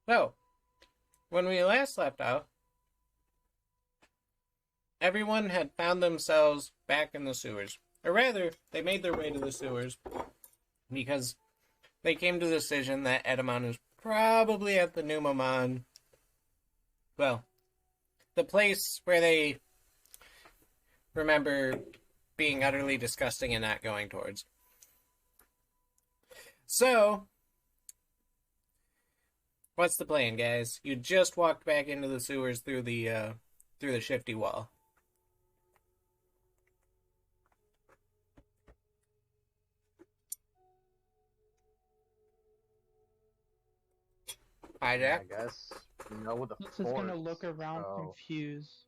So, when we last left off, everyone had found themselves back in the sewers. Or rather, they made their way to the sewers because they came to the decision that Edamon is probably at the Numamon. Well, the place where they remember being utterly disgusting and not going towards. So, what's the plan, guys? You just walked back into the sewers through the shifty wall. Hi, Yeah, I Jack. guess. With the This is gonna forts. look around So, confused.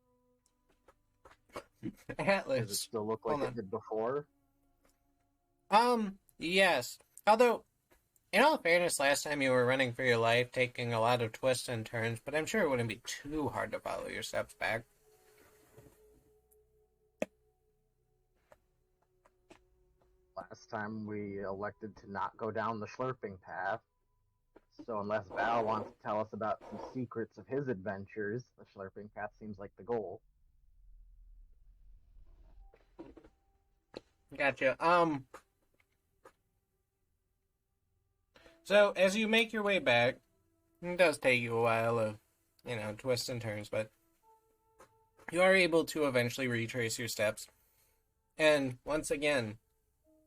does it Atlas. still look like Hold it on. did before? Yes. Although, in all fairness, last time you were running for your life, taking a lot of twists and turns, but I'm sure it wouldn't be too hard to follow your steps back. Last time we elected to not go down the slurping path. So unless Val wants to tell us about some secrets of his adventures, the slurping path seems like the goal. Gotcha. So as you make your way back, it does take you a while of, twists and turns, but you are able to eventually retrace your steps. And once again,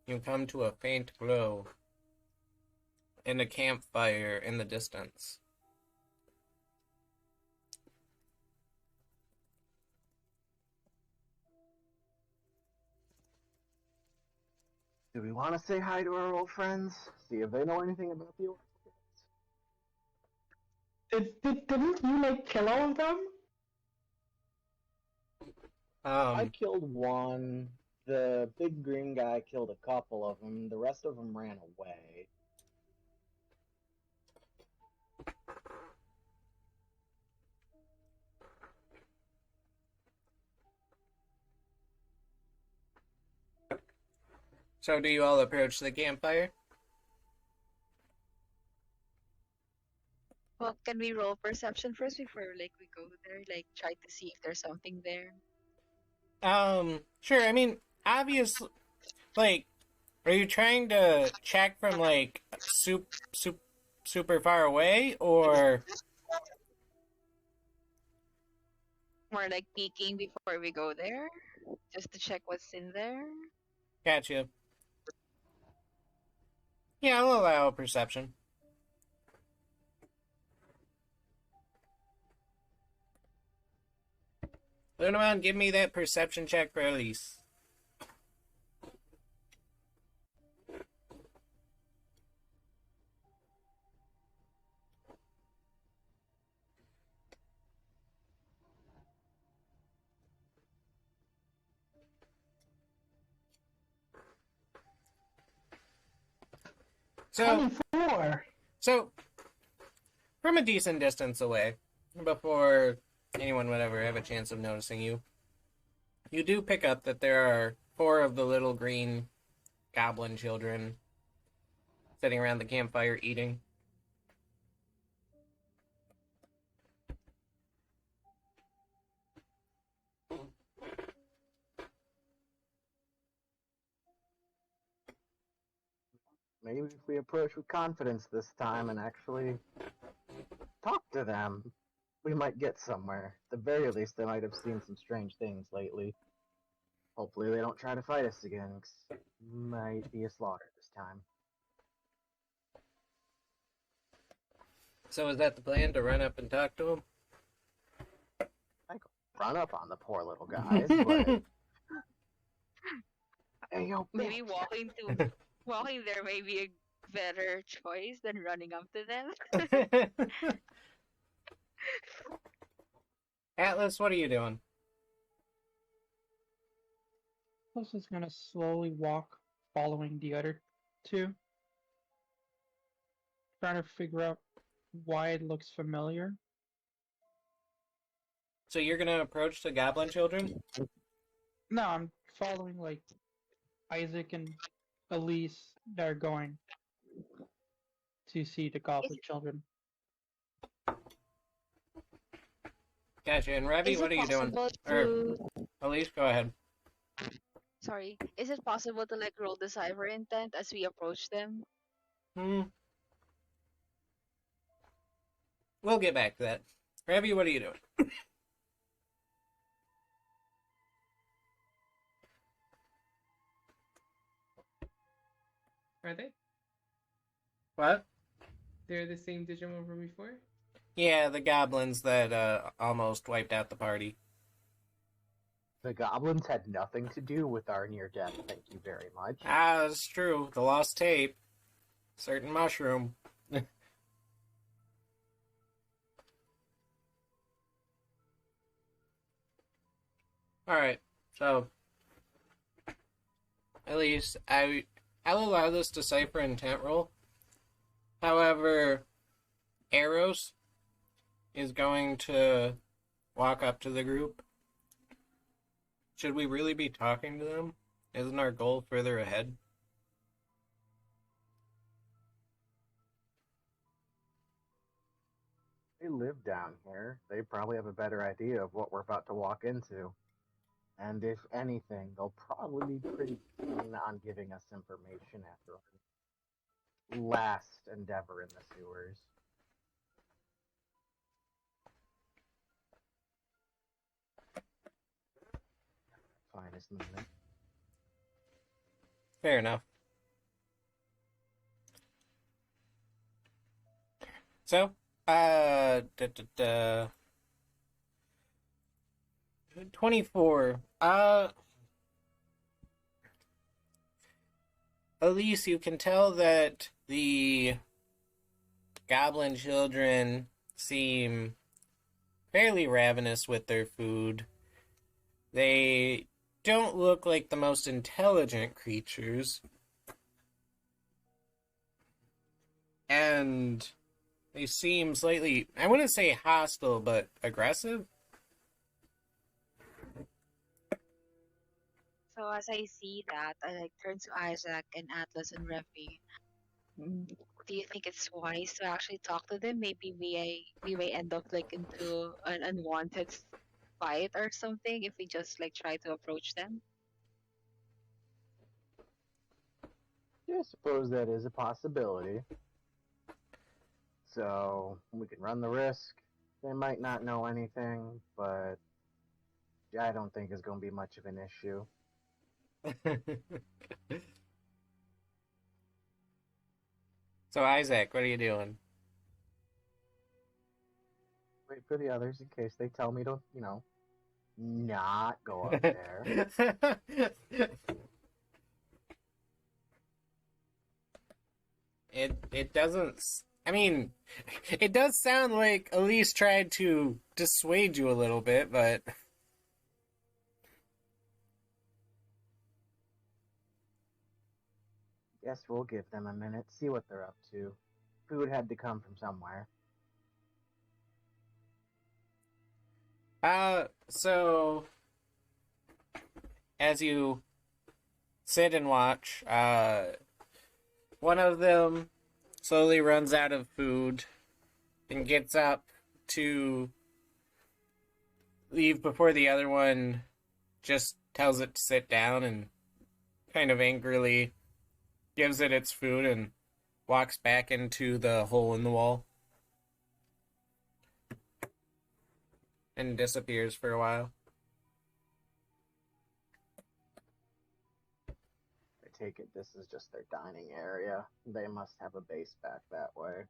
you come to a faint glow and a campfire in the distance. Do we want to say hi to our old friends? See if they know anything about the orcs? Didn't you like kill all of them? I Um, killed one. The big green guy killed a couple of them. The rest of them ran away. so do you all approach the campfire? Well, can we roll perception first before we go there? Like try to see if there's something there. Sure. I mean, obviously, like, are you trying to check from super far away, or More like peeking before we go there, just to check what's in there. gotcha? Yeah, I'll allow a perception. Lunaman, give me that perception check for Elise. So, 24. so from a decent distance away, before anyone would ever have a chance of noticing you, you do pick up that there are four of the little green goblin children sitting around the campfire eating. Maybe if we approach with confidence this time and actually talk to them, we might get somewhere. At the very least, they might have seen some strange things lately. Hopefully, they don't try to fight us again, 'cause it might be a slaughter this time. So is that the plan, to run up and talk to him? I could run up on the poor little guys, but hey, yo, Maybe bitch! walking there may be a better choice than running up to them. Atlas, what are you doing? This is gonna slowly walk, following the other two, trying to figure out why it looks familiar. So you're gonna approach the goblin children? No, I'm following Isaac and Elise. They're going to see the Is goblin children. Gotcha. And Ravi, Is what it are you doing? possible Or to? Elise, go ahead. Sorry. Is it possible to like roll the cyber intent as we approach them? Hmm. We'll get back to that. Ravi, what are you doing? Are they? What? They're the same Digimon from before? Yeah, the goblins that almost wiped out the party. The goblins had nothing to do with our near death, thank you very much. Ah, that's true. The lost tape. Certain mushroom. Alright, so at least I'll allow this decipher intent roll. However, Eros is going to walk up to the group. Should we really be talking to them? Isn't our goal further ahead? They live down here. They probably have a better idea of what we're about to walk into. And if anything, they'll probably be pretty keen on giving us information after our last endeavor in the sewers. Finest moment. Fair enough. So, 24. Elise, you can tell that the goblin children seem fairly ravenous with their food. They don't look like the most intelligent creatures. And they seem slightly, I wouldn't say hostile, but aggressive. So as I see that, I like turn to Isaac and Atlas and Revi. Do you think it's wise to actually talk to them? Maybe we may end up like into an unwanted fight or something if we just like try to approach them. Yeah, I suppose that is a possibility. So we can run the risk. They might not know anything, but I don't think it's going to be much of an issue. So, Isaac, what are you doing? Wait for the others in case they tell me to, not go up there. It doesn't. I mean, it does sound like Elise tried to dissuade you a little bit, but Guess we'll give them a minute, see what they're up to. Food had to come from somewhere. so as you sit and watch, one of them slowly runs out of food and gets up to leave before the other one just tells it to sit down and kind of angrily gives it its food and walks back into the hole in the wall and disappears for a while. I take it this is just their dining area. They must have a base back that way.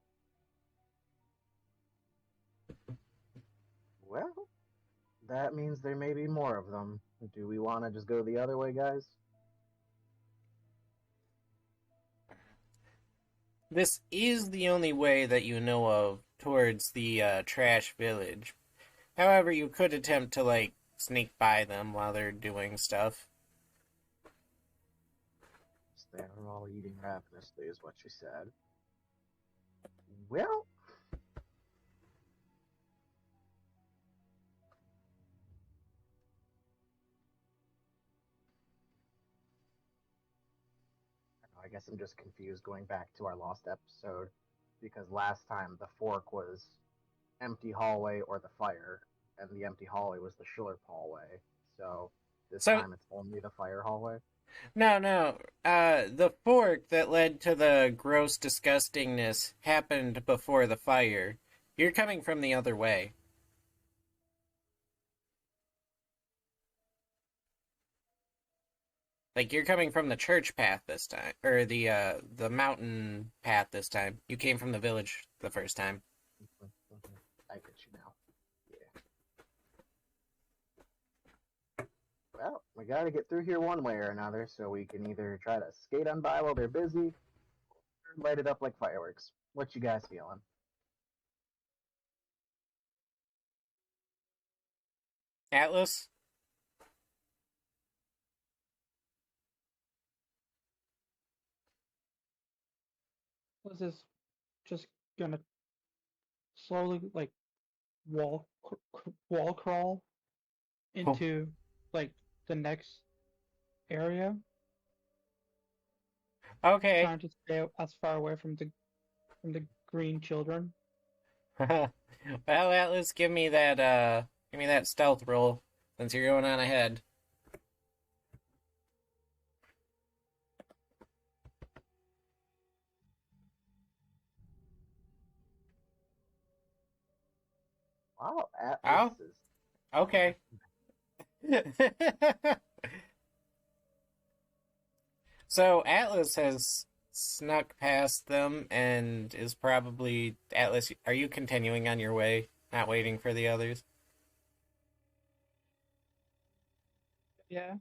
Well, that means there may be more of them. Do we want to just go the other way, guys? This is the only way that you know of towards the trash village. However, you could attempt to, like, sneak by them while they're doing stuff. They're all eating ravenously, is what you said. Well, I guess I'm just confused going back to our lost episode because last time the fork was empty hallway or the fire. and the empty hallway was the Schiller hallway. So this So time it's only the fire hallway. no. The fork that led to the gross disgustingness happened before the fire. You're coming from the other way. Like you're coming from the church path this time, or the mountain path this time. You came from the village the first time. I get you now. Yeah. Well, we gotta get through here one way or another, so we can either try to skate on by while they're busy, or light it up like fireworks. What you guys feeling? Atlas? This is just gonna slowly like wall crawl Oh, into like the next area, okay. trying to stay as far away from the green children. Well, Atlas, give me that stealth roll since you're going on ahead. Wow, Atlas Oh, is okay. So Atlas has snuck past them and is probably Atlas. Are you continuing on your way, not waiting for the others? Yeah,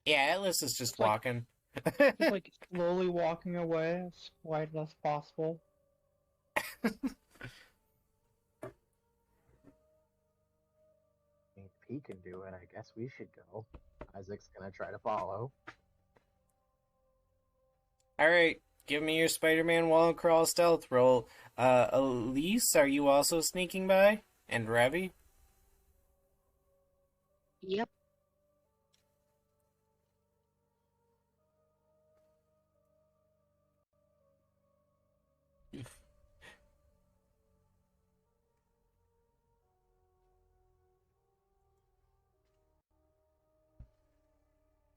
Yeah, Atlas is just just like walking. just like slowly walking away as quiet as possible. if he can do it, I guess we should go. Isaac's gonna try to follow. All right, give me your Spider-Man wall crawl stealth roll. Elise, are you also sneaking by? And Ravi? Yep.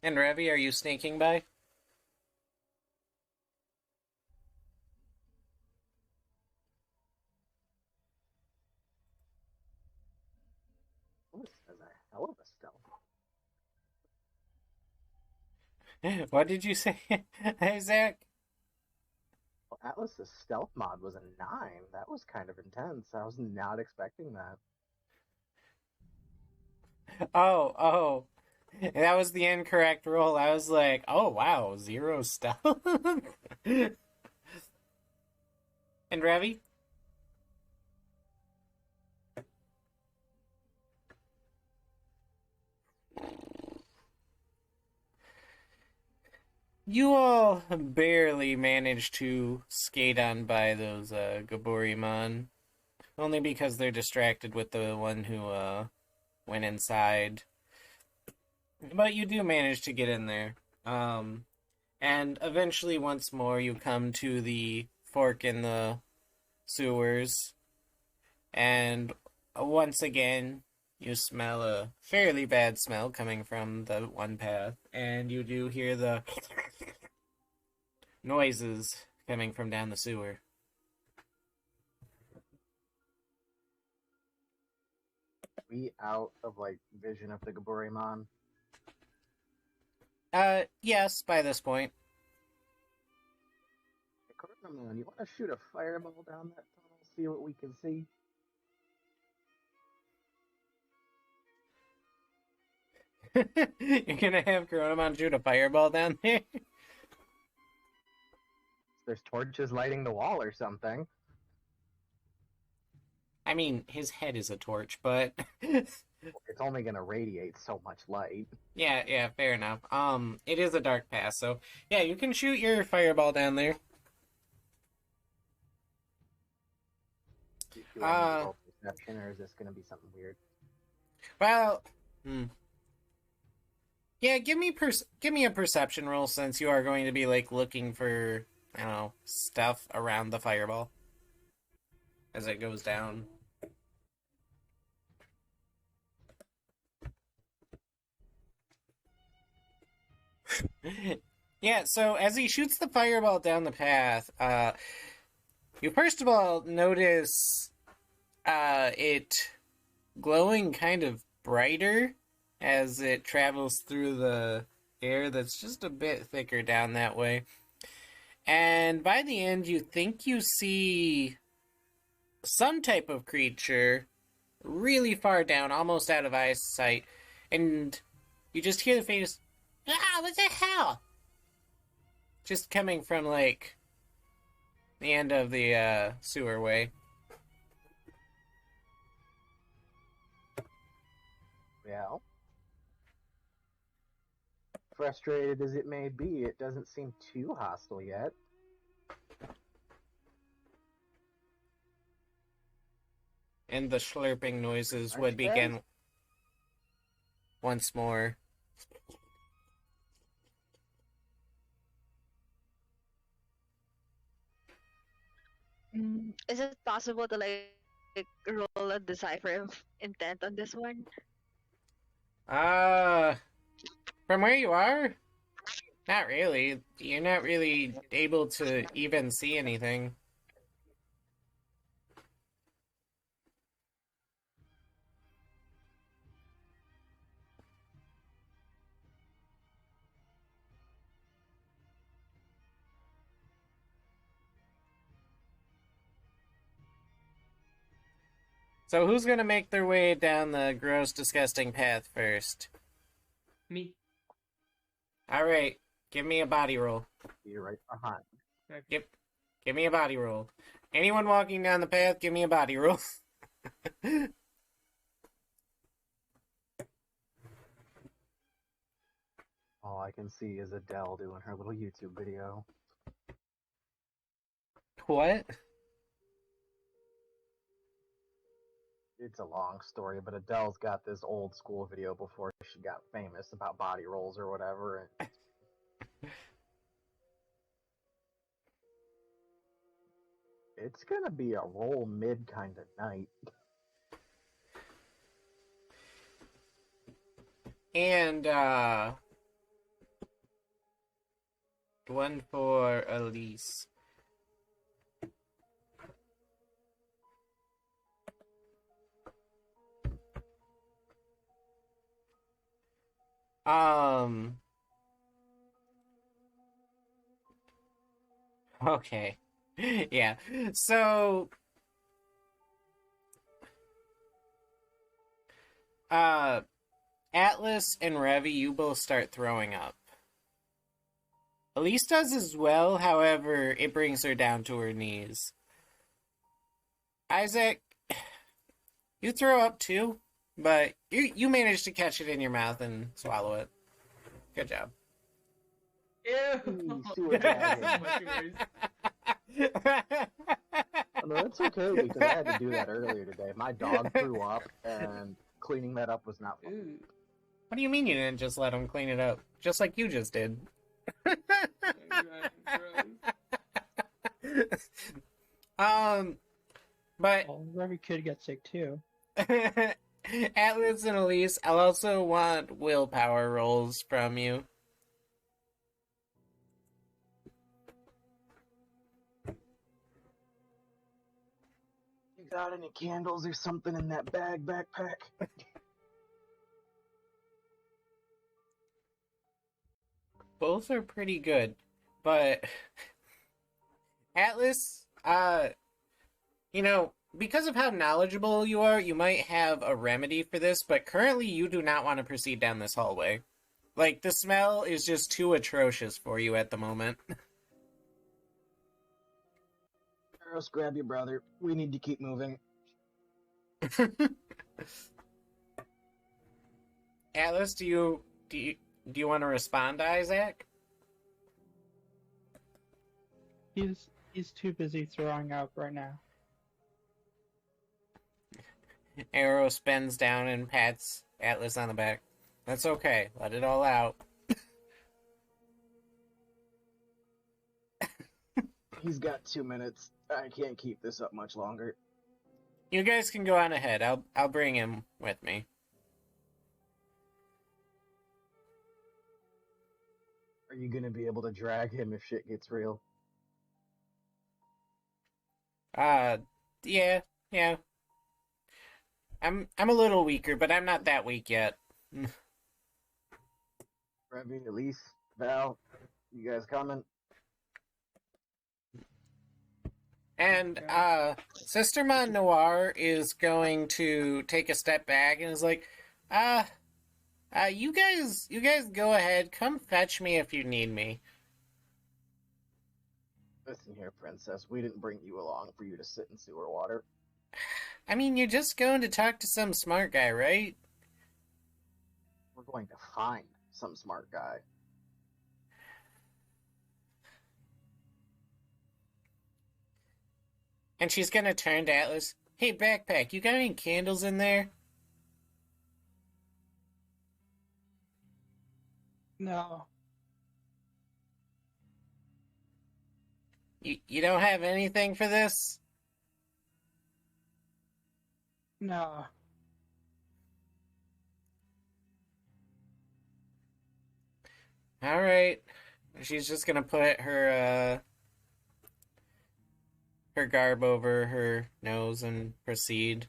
And Ravi, are you sneaking by? This is a hell of a stealth. What did you say, Isaac? Well, Atlas's stealth mod was a 9. That was kind of intense. I was not expecting that. Oh. That was the incorrect roll. I was like, oh wow, 0 stealth. And Ravi? You all barely managed to skate on by those Gaburimon. Only because they're distracted with the one who went inside. But you do manage to get in there. And eventually, once more, you come to the fork in the sewers. And once again, you smell a fairly bad smell coming from the one path. And you do hear the noises coming from down the sewer. We out of like vision of the Gaburimon. Yes, by this point. Hey, Gaburimon, you want to shoot a fireball down that tunnel? See what we can see. You're gonna have Coronamon shoot a fireball down there? There's torches lighting the wall or something. I mean, his head is a torch, but It's only gonna radiate so much light. yeah, fair enough. It is a dark pass, so yeah, you can shoot your fireball down there. Do you want me to roll perception, or is this gonna be something weird? Well, yeah, give me a perception roll since you are going to be like looking for, I don't know, stuff around the fireball as it goes down. Yeah, so as he shoots the fireball down the path, you first of all notice it glowing kind of brighter as it travels through the air that's just a bit thicker down that way. And by the end, you think you see some type of creature really far down, almost out of eyesight, and you just hear the faintest, "Ah, what the hell?" Just coming from, like, the end of the sewerway. Well, frustrated as it may be, it doesn't seem too hostile yet. And the slurping noises Aren't would you begin guys? once more. Is it possible to roll a decipher of intent on this one? Uh, from where you are? Not really. You're not really able to even see anything. So who's gonna make their way down the gross, disgusting path first? Me. Alright, give me a body roll. You're right behind. Okay. Give me a body roll. Anyone walking down the path, give me a body roll. All I can see is Adele doing her little YouTube video. What? It's a long story, but Adele's got this old school video before she got famous about body rolls or whatever. And it's gonna be a roll mid kind of night. And, one for Elise. Okay. Yeah. So, Atlas and Revi, you both start throwing up. Elise does as well, however, it brings her down to her knees. Isaac, you throw up too, but you manage to catch it in your mouth and swallow it. Good job. Ew. Sewer dragon. So much worse. Oh, no, it's okay because I had to do that earlier today. My dog threw up, and cleaning that up was not fun. Ooh. What do you mean you didn't just let him clean it up? Just like you just did. Oh God, gross. But Well, every kid gets sick too. Atlas and Elise, I'll also want willpower rolls from you. You got any candles or something in that backpack? Both are pretty good, but Atlas, because of how knowledgeable you are, you might have a remedy for this, but currently you do not want to proceed down this hallway. Like, the smell is just too atrocious for you at the moment. Eros, grab your brother. We need to keep moving. Atlas, do you want to respond to Isaac? He's too busy throwing up right now. Arrow bends down and pats Atlas on the back. That's okay. Let it all out. He's got 2 minutes. I can't keep this up much longer. You guys can go on ahead. I'll bring him with me. Are you gonna be able to drag him if shit gets real? Yeah, yeah. I'm a little weaker, but I'm not that weak yet. Remy, Elise, Val, you guys coming? And Sister Mon Noir is going to take a step back and is like, you guys go ahead. Come fetch me if you need me. Listen here, princess. We didn't bring you along for you to sit in sewer water. I mean, you're just going to talk to some smart guy, right? We're going to find some smart guy. And she's gonna turn to Atlas. Hey, backpack, you got any candles in there? No. You don't have anything for this? No. Alright. She's just gonna put her garb over her nose and proceed.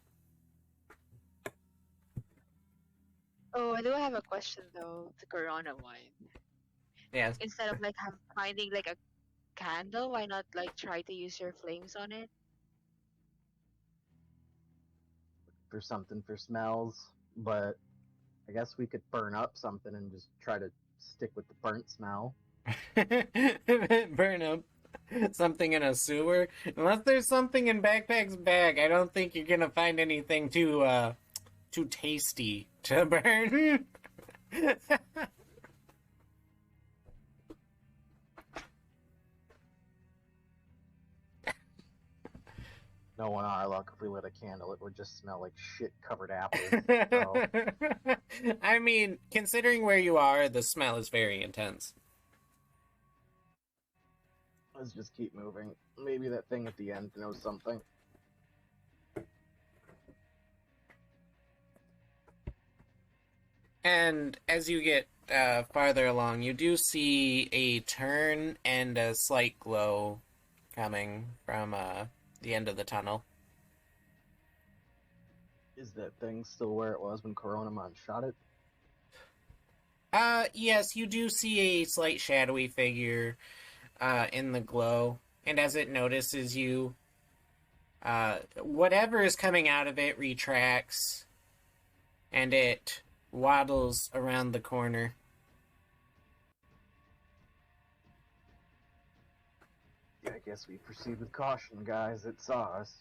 Oh, I do have a question though. The Corona wine. Yes. Instead of like finding like a candle, why not like try to use your flames on it? For something for smells, but I guess we could burn up something and just try to stick with the burnt smell. Burn up something in a sewer. Unless there's something in Backpack's bag, I don't think you're gonna find anything too tasty to burn. No, on our luck, if we lit a candle, it would just smell like shit-covered apples. So, I mean, considering where you are, the smell is very intense. let's just keep moving. Maybe that thing at the end knows something. And as you get farther along, you do see a turn and a slight glow coming from the end of the tunnel. Is that thing still where it was when Coronamon shot it? Yes, you do see a slight shadowy figure in the glow, and as it notices you, whatever is coming out of it retracts, and it waddles around the corner. Yeah, I guess we proceed with caution, guys. It saw us.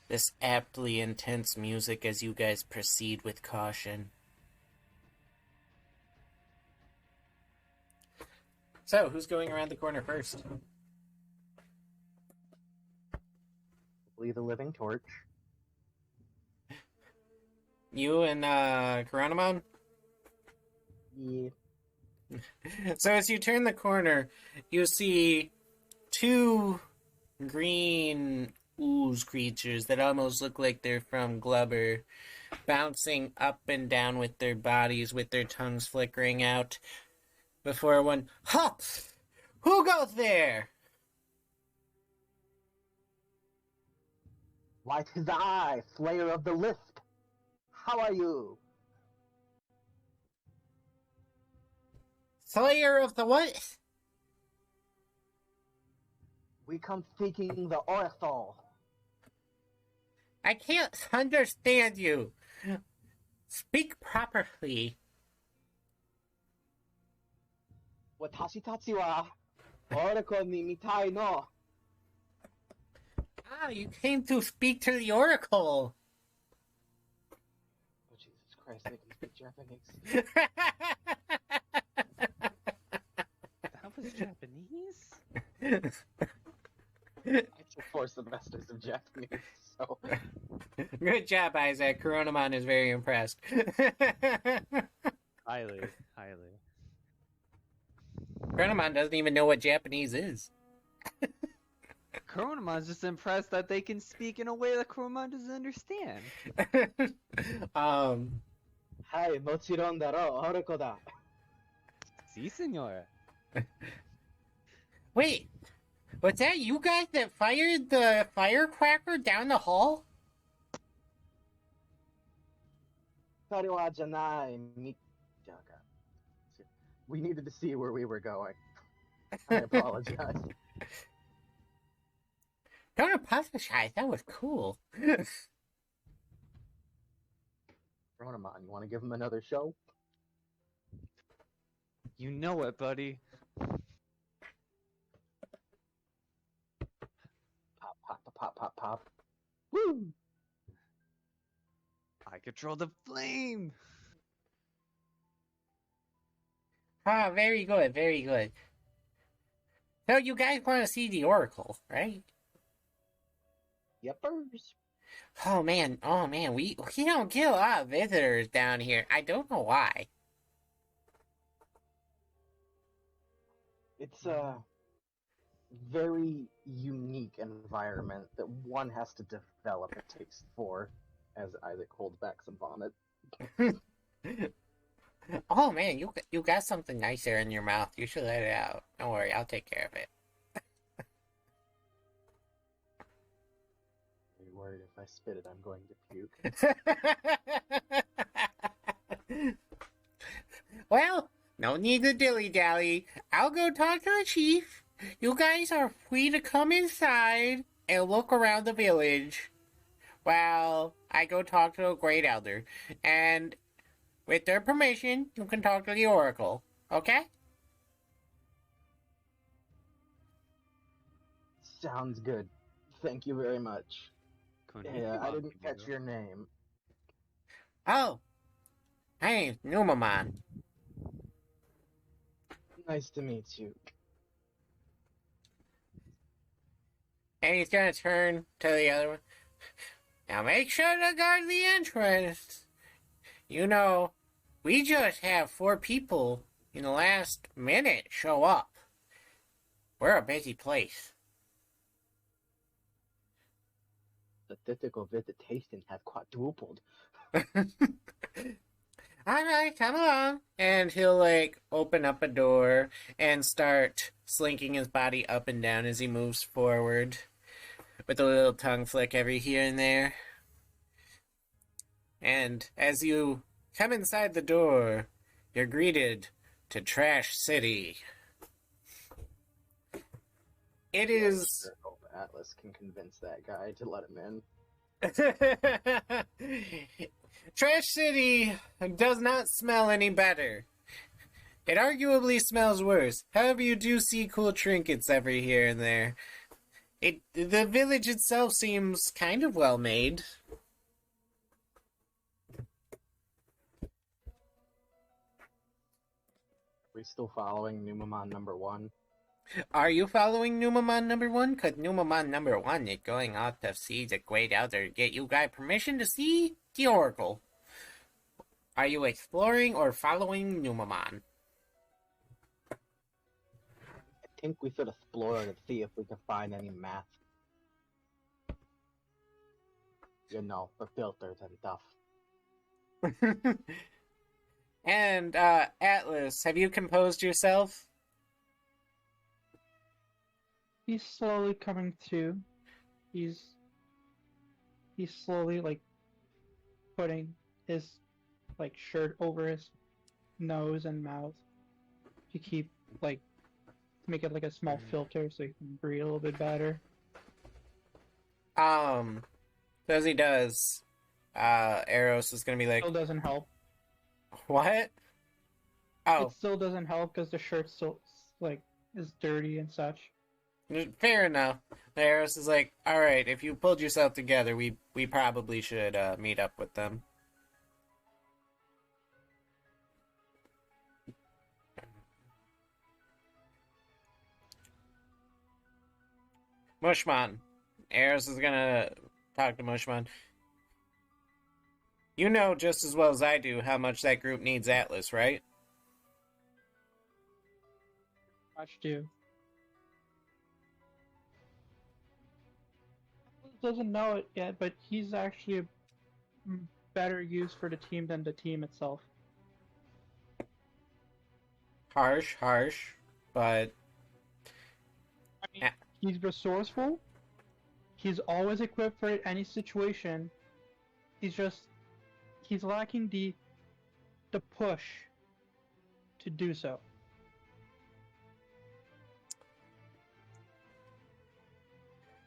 This aptly intense music as you guys proceed with caution. So, who's going around the corner first? Hopefully the living torch. You and Coronamon? Yeah. So as you turn the corner, you see two green ooze creatures that almost look like they're from Glubber, bouncing up and down with their bodies, with their tongues flickering out, before one, hop! Who goes there? Why, 'tis I, Slayer of the Lift. How are you? Slayer of the what? We come seeking the Oracle. I can't understand you. Speak properly. Watashi tachi wa Oracle ni mitai no. Ah, you came to speak to the Oracle. Oh, Jesus Christ, I can speak Japanese. That was Japanese? I took 4 semesters of Japanese, so... Good job, Isaac. Coronamon is very impressed. Highly, highly. Coronamon doesn't even know what Japanese is. Kuruma's just impressed that they can speak in a way that Kuruma doesn't understand. Hai, mochiron daro, Haruko da. Si, senor. Wait, was that you guys that fired the firecracker down the hall? それはじゃない、We needed to see where we were going. I apologize. Don't apologize, that was cool. Ronomon, you want to give him another show? You know it, buddy. Pop, pop, pop, pop, pop. Woo! I control the flame. Ah, very good, very good. So you guys want to see the Oracle, right? Yepers. Oh man, we don't get a lot of visitors down here. I don't know why. It's a very unique environment that one has to develop a taste for, as Isaac holds back some vomit. Oh man, you got something nice there in your mouth. You should let it out. Don't worry, I'll take care of it. Are you worried if I spit it, I'm going to puke? Well, no need to dilly-dally. I'll go talk to the chief. You guys are free to come inside and look around the village while I go talk to the Great Elder. And with their permission, you can talk to the Oracle. Okay? Sounds good. Thank you very much. Yeah, I didn't catch your name. Oh, my name's Numamon. Nice to meet you. And he's gonna turn to the other one. Now make sure to guard the entrance. You know, we just have 4 people in the last minute show up. We're a busy place. The physical visitation has quadrupled. Alright, come along. And he'll, like, open up a door and start slinking his body up and down as he moves forward, with a little tongue flick every here and there. And as you come inside the door, you're greeted to Trash City. It is... I hope Atlas can convince that guy to let him in. Trash City does not smell any better. It arguably smells worse. However, you do see cool trinkets every here and there. The village itself seems kind of well made. Are we still following Numamon number 1? Are you following Numamon number 1? Because Numamon number 1 is going off to see the Great Elder to get you guys permission to see the Oracle. Are you exploring or following Numamon? I think we should explore to see if we can find any math. You know, the filters and stuff. And, Atlas, have you composed yourself? He's slowly coming to. He's slowly, like, putting his, like, shirt over his nose and mouth to keep, like, to make it like a small filter so he can breathe a little bit better. As he does, Eros is gonna be like, Still doesn't help. what? Oh, It still doesn't help because the shirt still, like, is dirty and such. fair enough. Eros is like, alright, if you pulled yourself together, we probably should, meet up with them. Mushman. Eros is gonna talk to Mushman. You know just as well as I do how much that group needs Atlas, right? Much do. doesn't know it yet, but he's actually a better use for the team than the team itself. Harsh, but I mean, he's resourceful. He's always equipped for any situation. He's lacking the push to do so.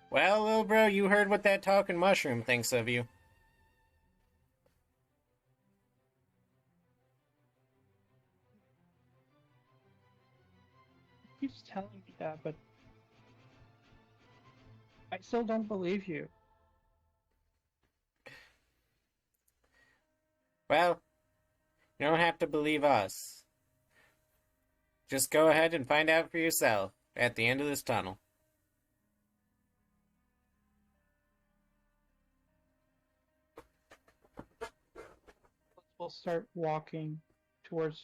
well, little bro, you heard what that talking mushroom thinks of you. He keeps telling me that, but I still don't believe you. Well, you don't have to believe us. Just go ahead and find out for yourself at the end of this tunnel. We'll start walking towards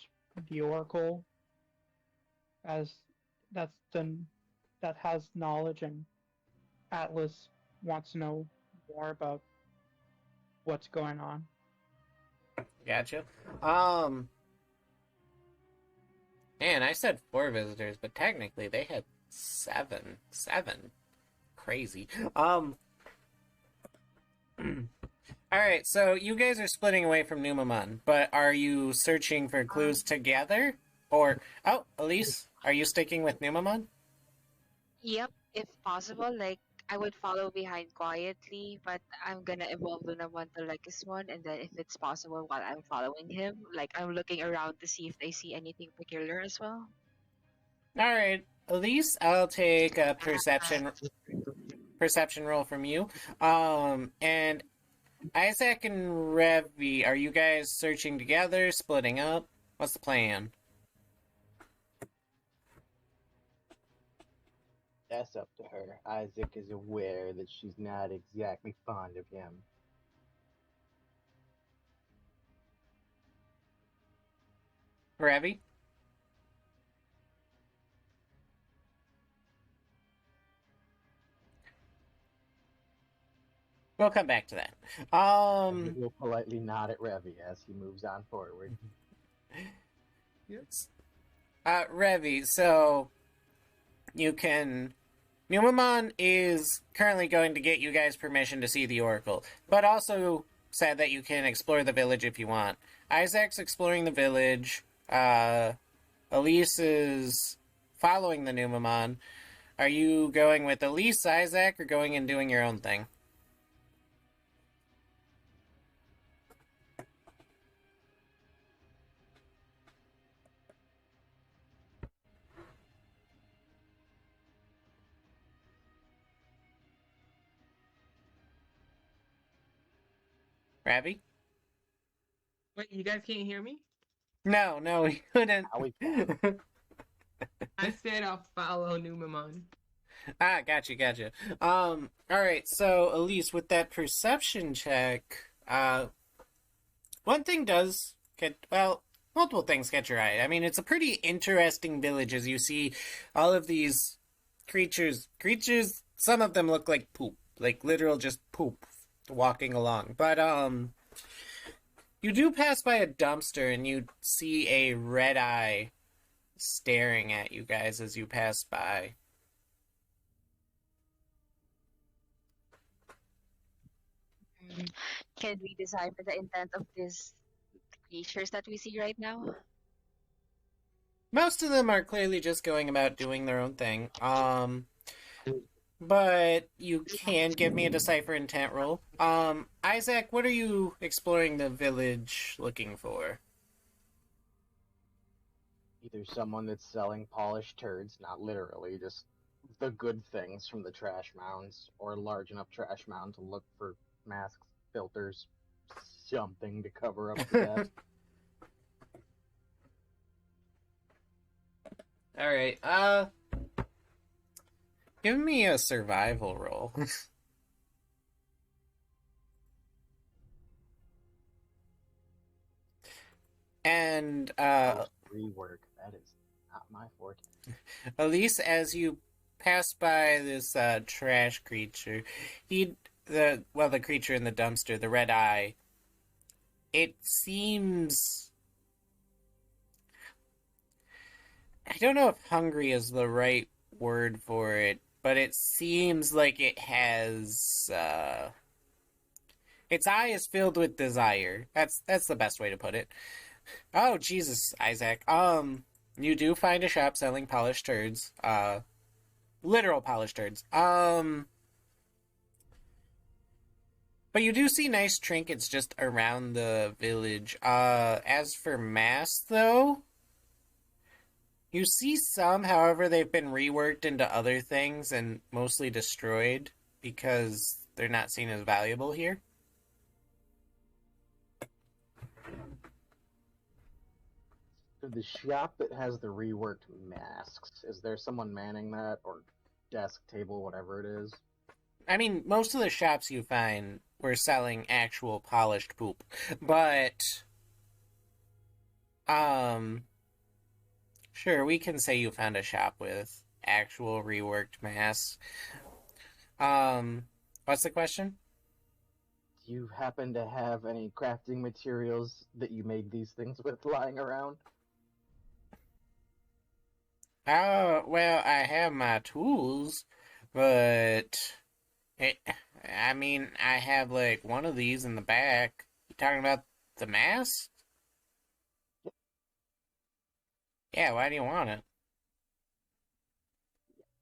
the Oracle, as that's done, that has knowledge, and Atlas wants to know more about what's going on. Gotcha. Man, I said 4 visitors, but technically they had 7. 7. Crazy. Alright, so you guys are splitting away from Numamon, but are you searching for clues together? Or, oh, Elise, are you sticking with Numamon? Yep, if possible, like I would follow behind quietly, but I'm gonna evolve Lunamon to like this one, and then if it's possible while I'm following him, like I'm looking around to see if I see anything peculiar as well. Alright, Elise, I'll take a perception roll from you. And Isaac and Revi, are you guys searching together, splitting up? What's the plan? That's up to her. Isaac is aware that she's not exactly fond of him. Revi? We'll come back to that. Isaac will politely nod at Revi as he moves on forward. Yes. Revi, so you can... Numamon is currently going to get you guys permission to see the Oracle, but also said that you can explore the village if you want. Isaac's exploring the village. Elise is following the Numamon. Are you going with Elise, Isaac, or going and doing your own thing? Ravi? Wait, you guys can't hear me? No, we couldn't. Now we can. I said I'll follow Numamon. Gotcha. Alright, so Elise, with that perception check, one thing does get, well, multiple things catch your eye. I mean, it's a pretty interesting village as you see all of these creatures, some of them look like poop, like literal just poop walking along. But, you do pass by a dumpster and you see a red eye staring at you guys as you pass by. Can we decipher the intent of these creatures that we see right now? Most of them are clearly just going about doing their own thing. But you can give me a decipher intent roll. Isaac, what are you exploring the village looking for? Either someone that's selling polished turds, not literally, just the good things from the trash mounds, or a large enough trash mound to look for masks, filters, something to cover up the desk. Alright, give me a survival roll. And, Rework, that is not my forte. Elise, as you pass by this trash creature, he the creature in the dumpster, the red eye, it seems, I don't know if hungry is the right word for it, but it seems like it has its eye is filled with desire. That's the best way to put it. Oh Jesus, Isaac. You do find a shop selling polished turds. Literal polished turds. But you do see nice trinkets just around the village. As for masks, though, you see some, however, they've been reworked into other things and mostly destroyed because they're not seen as valuable here. So the shop that has the reworked masks, is there someone manning that, or desk, table, whatever it is? I mean, most of the shops you find were selling actual polished poop, but sure, we can say you found a shop with actual reworked masks. What's the question? Do you happen to have any crafting materials that you made these things with lying around? Oh, well, I have my tools, but it, I mean, I have like one of these in the back. You talking about the mask? Yeah, why do you want it?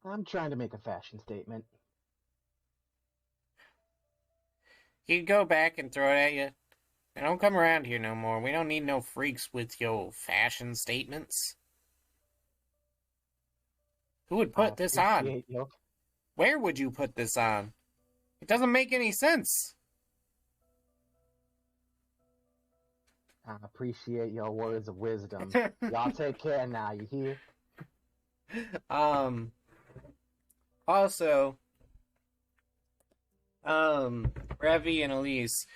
I'm trying to make a fashion statement. He'd go back and throw it at you. And don't come around here no more. We don't need no freaks with your fashion statements. Who would I put this on? appreciate your Where would you put this on? It doesn't make any sense. I appreciate your words of wisdom. Y'all take care now, you hear? Also, Revi and Elise,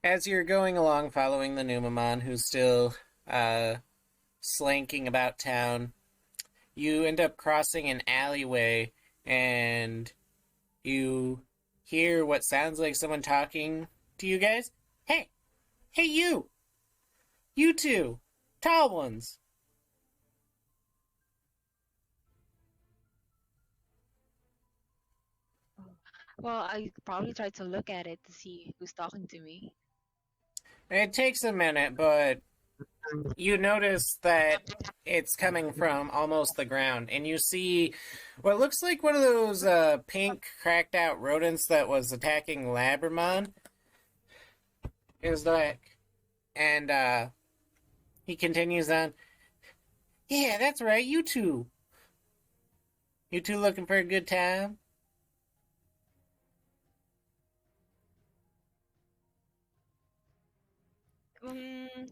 as you're going along following the Numamon, who's still, slanking about town, you end up crossing an alleyway, and you hear what sounds like someone talking to you guys. Hey! Hey, you! You two! Tall ones! Well, I probably tried to look at it to see who's talking to me. It takes a minute, but you notice that it's coming from almost the ground, and you see what looks like one of those pink, cracked out rodents that was attacking Labramon is like, and he continues on. Yeah, that's right, you two. You two looking for a good time? Mm,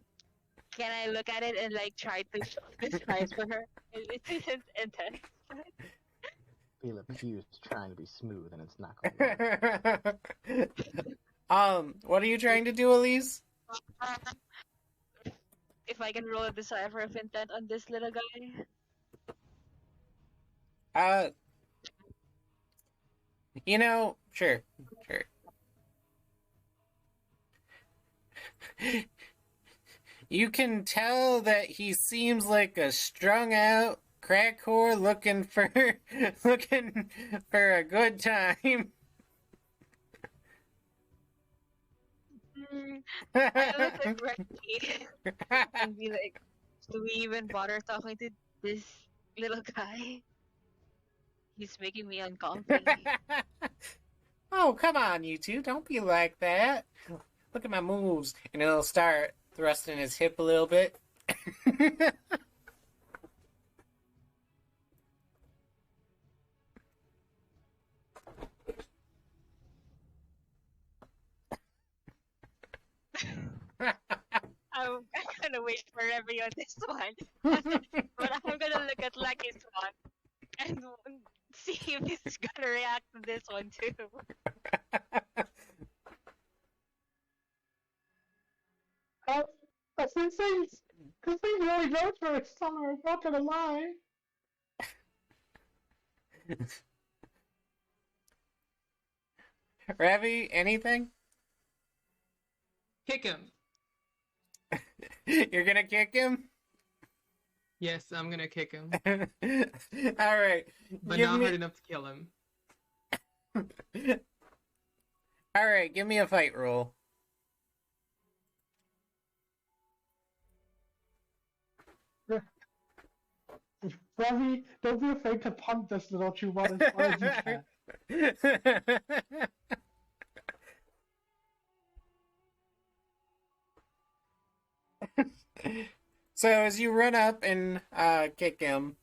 can I look at it and like try to show the size for her? It isn't intense. Feel accused trying to be smooth and it's not gonna work. What are you trying to do, Elise? If I can roll a decipher of intent on this little guy. Uh, sure, sure. You can tell that he seems like a strung out crack whore looking for looking for a good time. I look at Rexy and be like, do we even bother talking to this little guy? He's making me uncomfy. Oh, come on, you two. Don't be like that. Look at my moves. And he'll start thrusting his hip a little bit. I'm gonna wait for Revy on this one. But I'm gonna look at Lucky's one and see if he's gonna react to this one too. Since they really go for it, summer, I'm not gonna lie. Ravi, anything? Kick him. You're gonna kick him? Yes, I'm gonna kick him, Alright. but Give not me hard enough to kill him. Alright, give me a fight roll. Ravi, don't be afraid to punt this little Chubot as far as you can. So as you run up and kick him,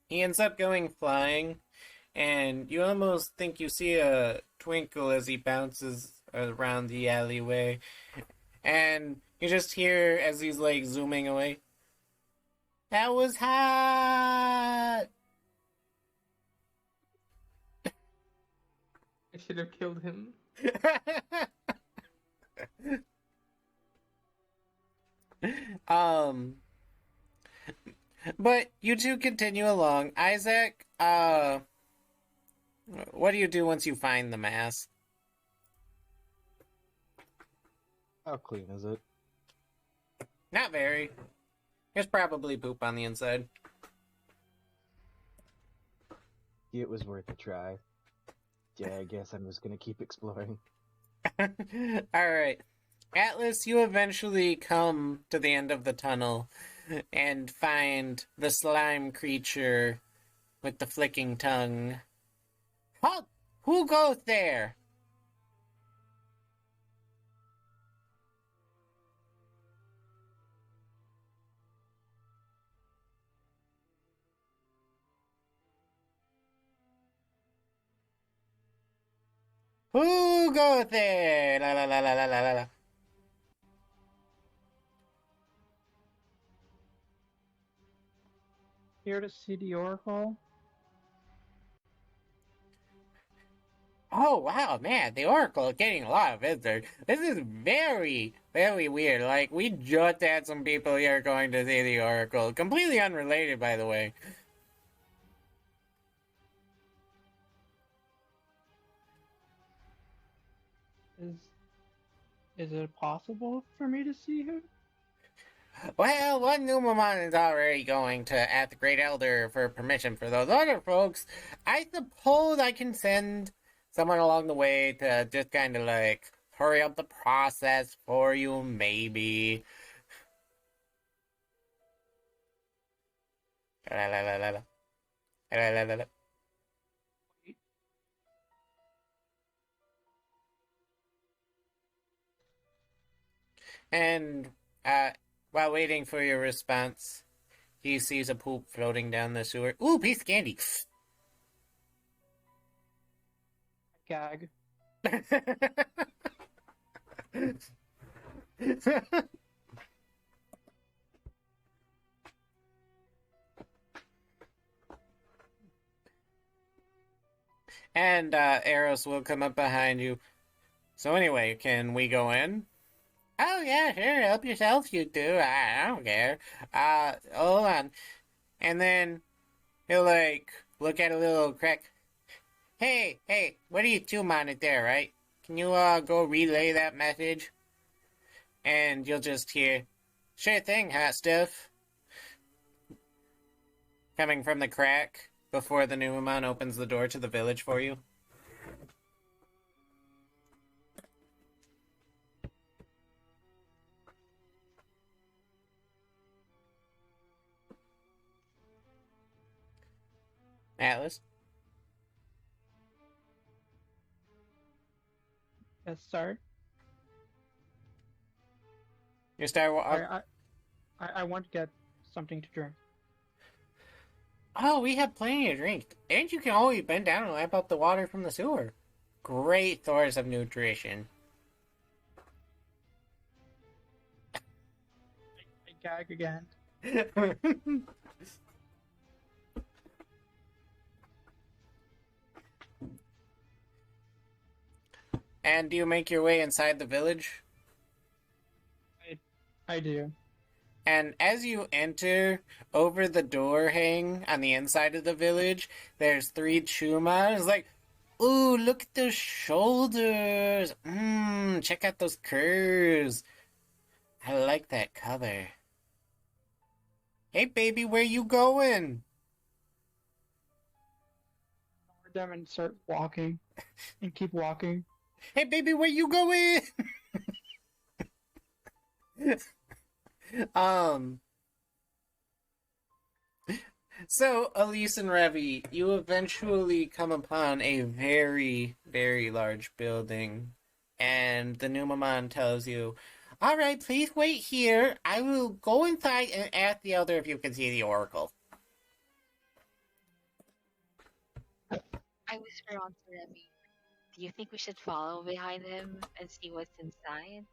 he ends up going flying, and you almost think you see a twinkle as he bounces around the alleyway, and you just hear as he's like zooming away, "That was hot!" I should have killed him. um, but you two continue along. Isaac, what do you do once you find the mass? How clean is it? Not very. There's probably poop on the inside. It was worth a try. Yeah, I guess I'm just gonna keep exploring. Alright. Atlas, you eventually come to the end of the tunnel and find the slime creature with the flicking tongue. Halt! Who goes there? Who goes there? La la la la la la la. Here to see the Oracle. Oh wow, man, the Oracle is getting a lot of visitors. This is very, very weird. Like, we just had some people here going to see the Oracle. Completely unrelated, by the way. Is it possible for me to see her? Well, one Numamon is already going to ask the Great Elder for permission. For those other folks, I suppose I can send someone along the way to just kind of like hurry up the process for you, maybe. La la la la la. La la la la. And while waiting for your response, he sees a poop floating down the sewer. Ooh, piece of candy. Gag. And Eros will come up behind you. So anyway, can we go in? Oh yeah, sure. Help yourself, you two. I don't care. Hold on. And then he'll like look at a little crack. Hey, what are you two mounted there, right? Can you go relay that message? And you'll just hear, sure thing, hot stuff. Coming from the crack before the Numamon opens the door to the village for you. Atlas? Yes, sir. You start. I want to get something to drink. Oh, we have plenty to drink. And you can always bend down and lap up the water from the sewer. Great source of nutrition. I gag again. And do you make your way inside the village? I do. And as you enter, over the door hang on the inside of the village, there's 3 Chumas. Like, Ooh, look at those shoulders. Check out those curves. I like that color. Hey, baby, where you going? Ignore them and start walking, and keep walking. Hey, baby, where you going? um. So, Elise and Revy, you eventually come upon a very, very large building, and the Numamon tells you, "All right, please wait here. I will go inside and ask the elder if you can see the oracle." I whisper on to Remy. Do you think we should follow behind him and see what's inside?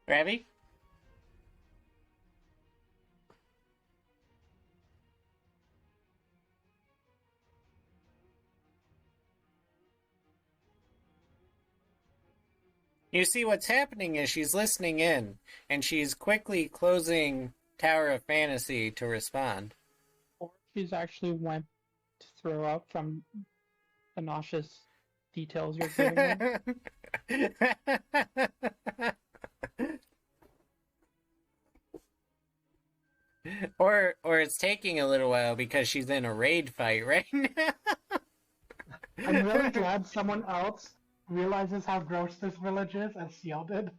Revy? You see, what's happening is she's listening in, and she's quickly closing Tower of Fantasy to respond. Or she's actually went to throw up from the nauseous details you're giving her. Or it's taking a little while because she's in a raid fight right now. I'm really glad someone else realizes how gross this village is, as Seal did.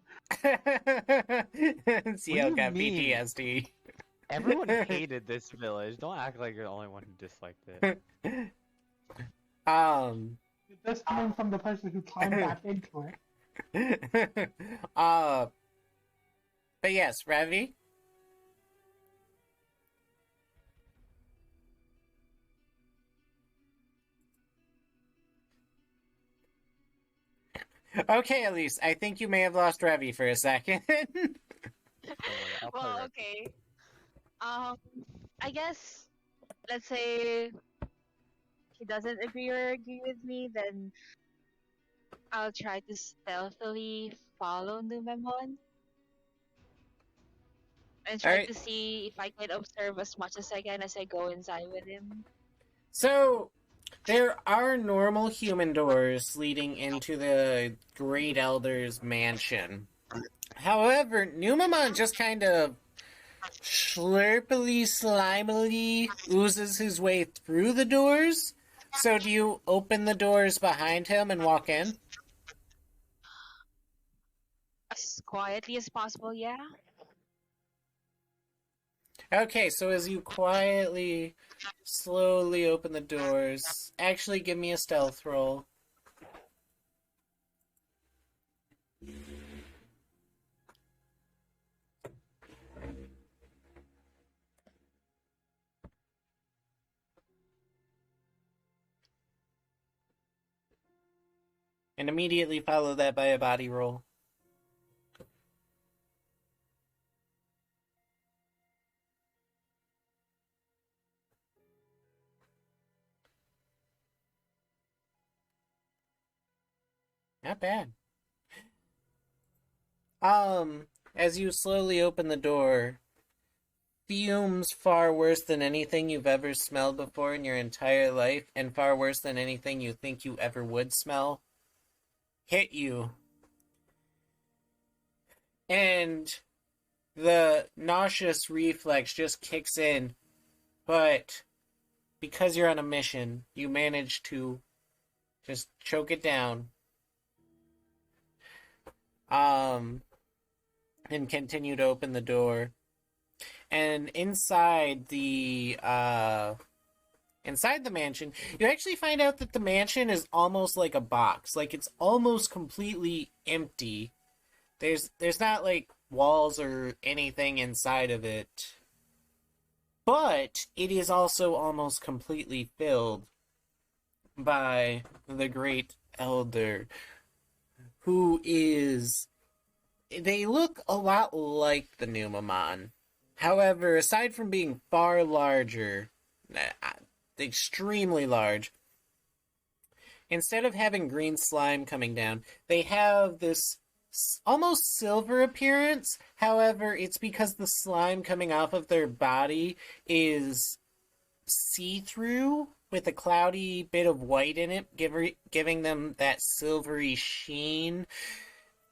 CL you got mean? PTSD. Everyone hated this village. Don't act like you're the only one who disliked it. This coming from the person who climbed back into it. But yes, Ravi. Okay, Elise, I think you may have lost Ravi for a second. I'll play Well, Remy. okay. I guess let's say he doesn't agree or agree with me, then I'll try to stealthily follow Numemon and try Alright, to see if I can observe as much as I can as I go inside with him. so there are normal human doors leading into the Great Elder's mansion. However, Numamon just kind of slurpily, slimily oozes his way through the doors. So do you open the doors behind him and walk in? As quietly as possible, yeah? Okay, so as you quietly, slowly open the doors, actually give me a stealth roll. And immediately follow that by a body roll. Not bad. As you slowly open the door, fumes far worse than anything you've ever smelled before in your entire life, and far worse than anything you think you ever would smell, hit you. And the nauseous reflex just kicks in, but because you're on a mission, you manage to just choke it down. And continue to open the door. And inside the mansion, you actually find out that the mansion is almost like a box. Like, it's almost completely empty. There's not like walls or anything inside of it. But it is also almost completely filled by the Great Elder, who is... They look a lot like the Numamon. However, aside from being far larger, extremely large, instead of having green slime coming down, they have this almost silver appearance. However, it's because the slime coming off of their body is see-through with a cloudy bit of white in it, giving them that silvery sheen.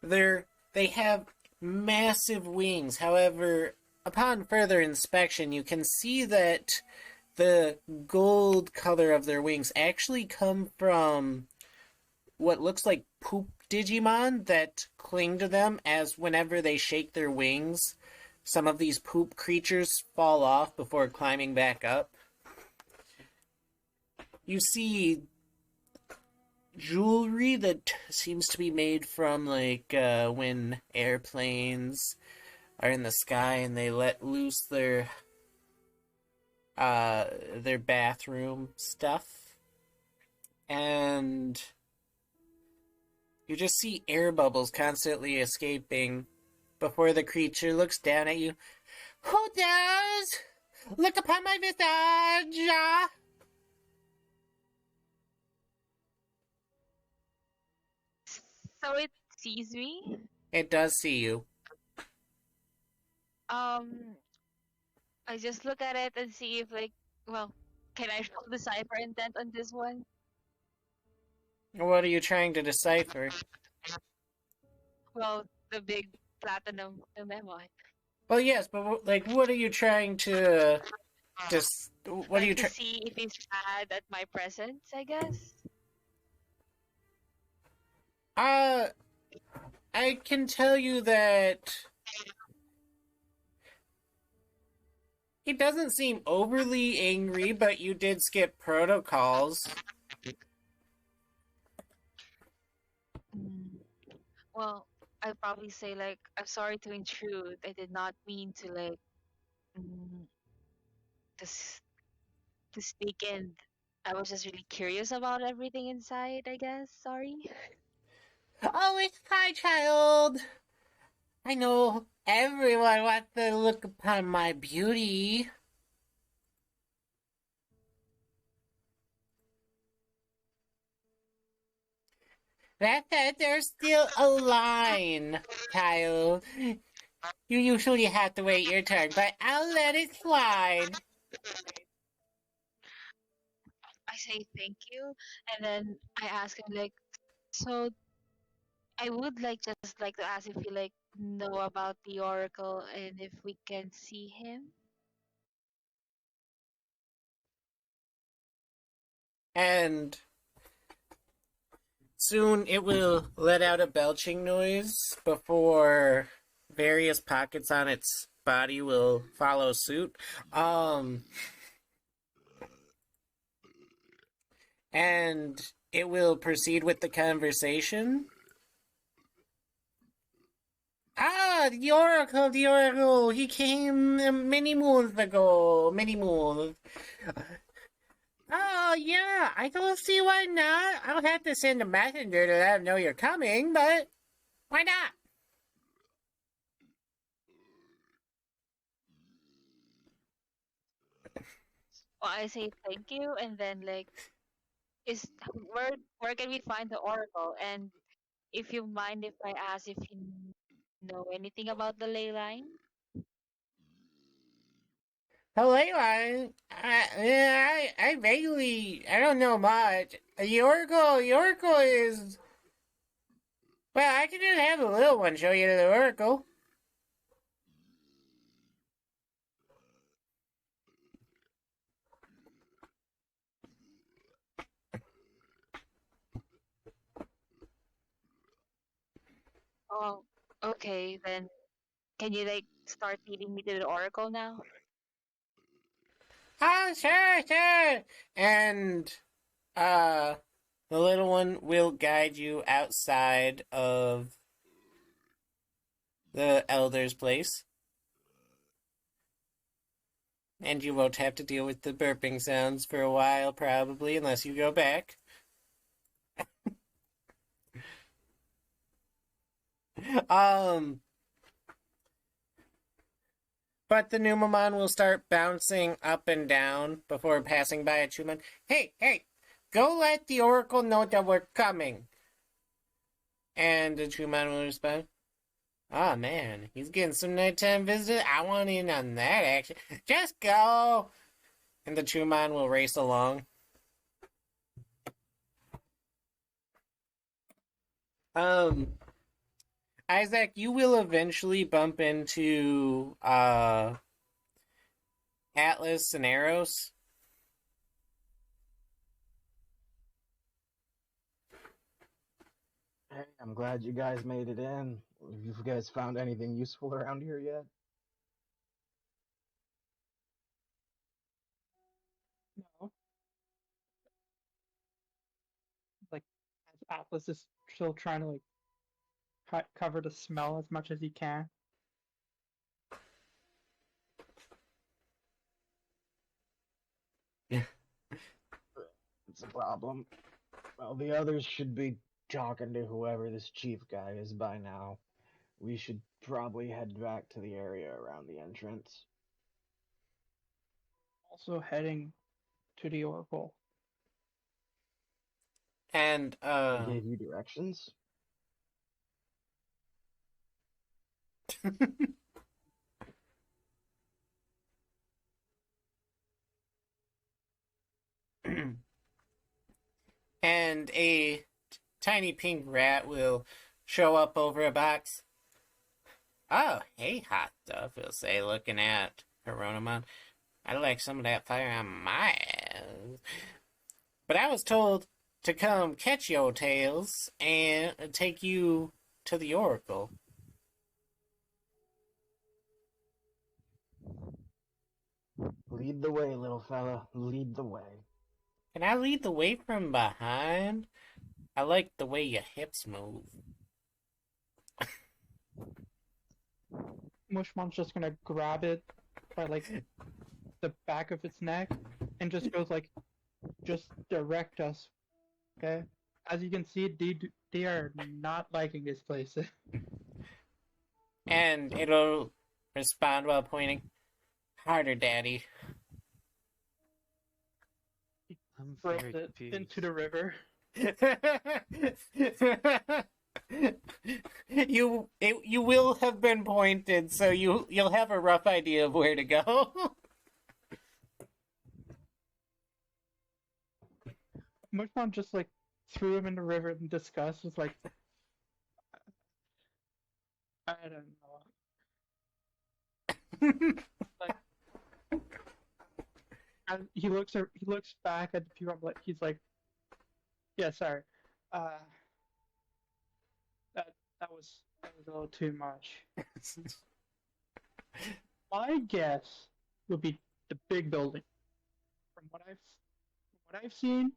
They have massive wings. However, upon further inspection, you can see that the gold color of their wings actually come from what looks like poop Digimon that cling to them, as whenever they shake their wings, some of these poop creatures fall off before climbing back up. You see jewelry that seems to be made from when airplanes are in the sky and they let loose their bathroom stuff. And you just see air bubbles constantly escaping before the creature looks down at you. Who dares look upon my visage? So it sees me. It does see you. Um, I just look at it and see if well, can I roll the cipher intent on this one? What are you trying to decipher? Well, the big platinum memo. Well, yes, but what are you trying to what are you To trying? see if he's mad at my presence, I guess. I can tell you that he doesn't seem overly angry, but you did skip protocols. Mm. Well, I'd probably say I'm sorry to intrude. I did not mean to mm, to s- to speak in. I was just really curious about everything inside, I guess. Sorry. Oh, it's fine, child. I know everyone wants to look upon my beauty. That said, there's still a line, child. You usually have to wait your turn, but I'll let it slide. I say thank you, and then I ask him so I would just like to ask if you know about the oracle and if we can see him. And soon it will let out a belching noise before various pockets on its body will follow suit. And it will proceed with the conversation. Ah, the Oracle, he came many moons ago, many moons. Oh, yeah, I don't see why not. I'll have to send a messenger to let him know you're coming, but why not? Well, I say thank you, and then is where can we find the oracle? And if you mind if I ask if you know anything about the ley line? The ley line, I vaguely, I don't know much. The Oracle is, well, I can just have the little one show you the Oracle. Oh, okay. Then can you start leading me to the oracle now? Oh, sure, sure. And, uh, the little one will guide you outside of the elder's place. And you won't have to deal with the burping sounds for a while, probably, unless you go back. um, but the Numamon will start bouncing up and down before passing by a Chuman. Hey, hey, go let the Oracle know that we're coming. And the Truman will respond, "Oh man, he's getting some nighttime visitors. I want in on that action. Just go!" And the Truman will race along. Isaac, you will eventually bump into Atlas and Eros. Hey, I'm glad you guys made it in. Have you guys found anything useful around here yet? No. Like, as Atlas is still trying to like cover the smell as much as he can. It's a problem. Well, the others should be talking to whoever this chief guy is by now. We should probably head back to the area around the entrance. Also heading to the Oracle. And I gave you directions? and a tiny pink rat will show up over a box. "Oh, hey, hot stuff," he'll say, looking at Hieronymon. "I'd like some of that fire on my ass. But I was told to come catch your tails and take you to the Oracle." Lead the way, little fella. Lead the way. "Can I lead the way from behind? I like the way your hips move." Mushmon's just gonna grab it by like the back of its neck and just goes like, "Just direct us, okay?" As you can see, they are not liking this place. And it'll respond while pointing, "Harder, Daddy." I'm Throws very it confused. into the river. You will have been pointed, so you'll have a rough idea of where to go. Mushmon just like threw him in the river in disgust. Was like, "I don't know." Like, and he looks back at the people. Like, he's like, "Yeah, sorry. Uh, that was a little too much." My guess would be the big building. From what I've seen,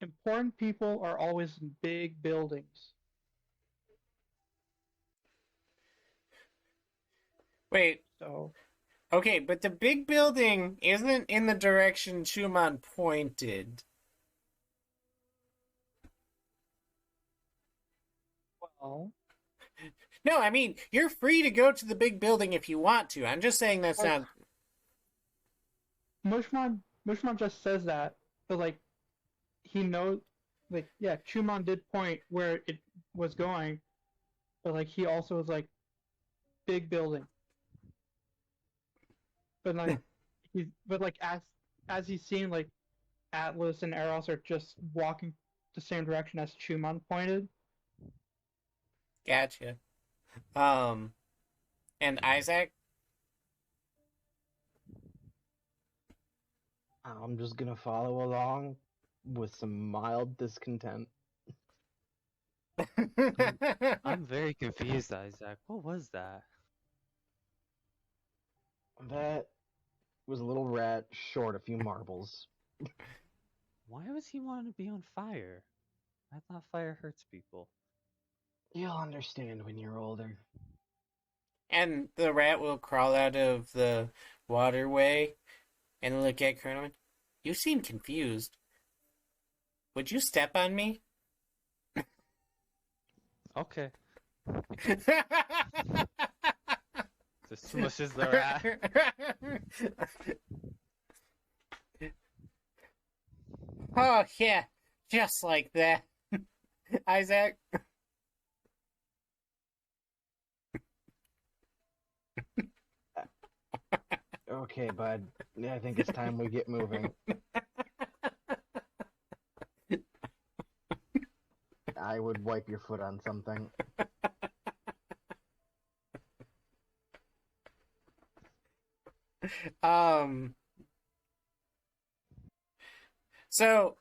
important people are always in big buildings. Wait, So okay, but the big building isn't in the direction Schumann pointed. well, No, I mean, you're free to go to the big building if you want to. I'm just saying that's Like- not... Mushmon just says that, but like he knows, like yeah, Chuman did point where it was going, but like he also was like big building. But like as he's seen like Atlas and Eros are just walking the same direction as Chuman pointed. Gotcha. And Isaac? I'm just gonna follow along with some mild discontent. I'm very confused, Isaac. What was that? That was a little rat short a few marbles. Why was he wanting to be on fire? I thought fire hurts people. You'll understand when you're older. And the rat will crawl out of the waterway and look at Kernoman. "You seem confused. Would you step on me?" Okay. Just smushes the rat. "Oh, yeah, just like that." Isaac? Okay, bud. Yeah, I think it's time we get moving. I would wipe your foot on something. Um. So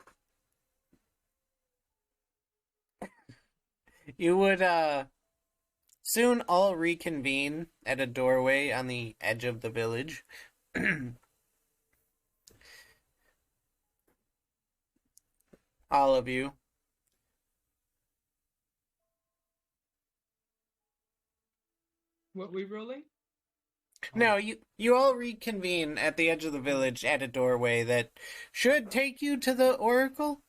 you would soon all reconvene at a doorway on the edge of the village. All of you. What we rolling? No, you all reconvene at the edge of the village at a doorway that should take you to the oracle.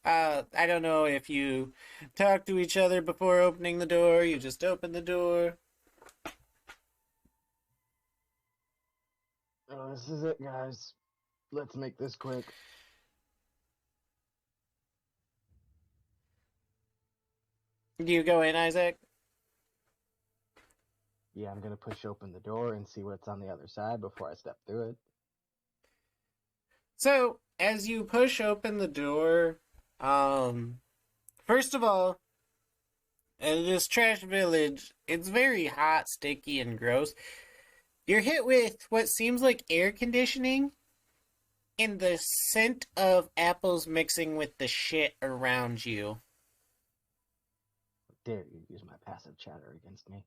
I don't know if you talk to each other before opening the door. You just open the door. Oh, this is it, guys. Let's make this quick. Do you go in, Isaac? Yeah, I'm gonna push open the door and see what's on the other side before I step through it. So, as you push open the door, first of all, in this trash village, it's very hot, sticky, and gross. You're hit with what seems like air conditioning and the scent of apples mixing with the shit around you. Dare you use my passive chatter against me?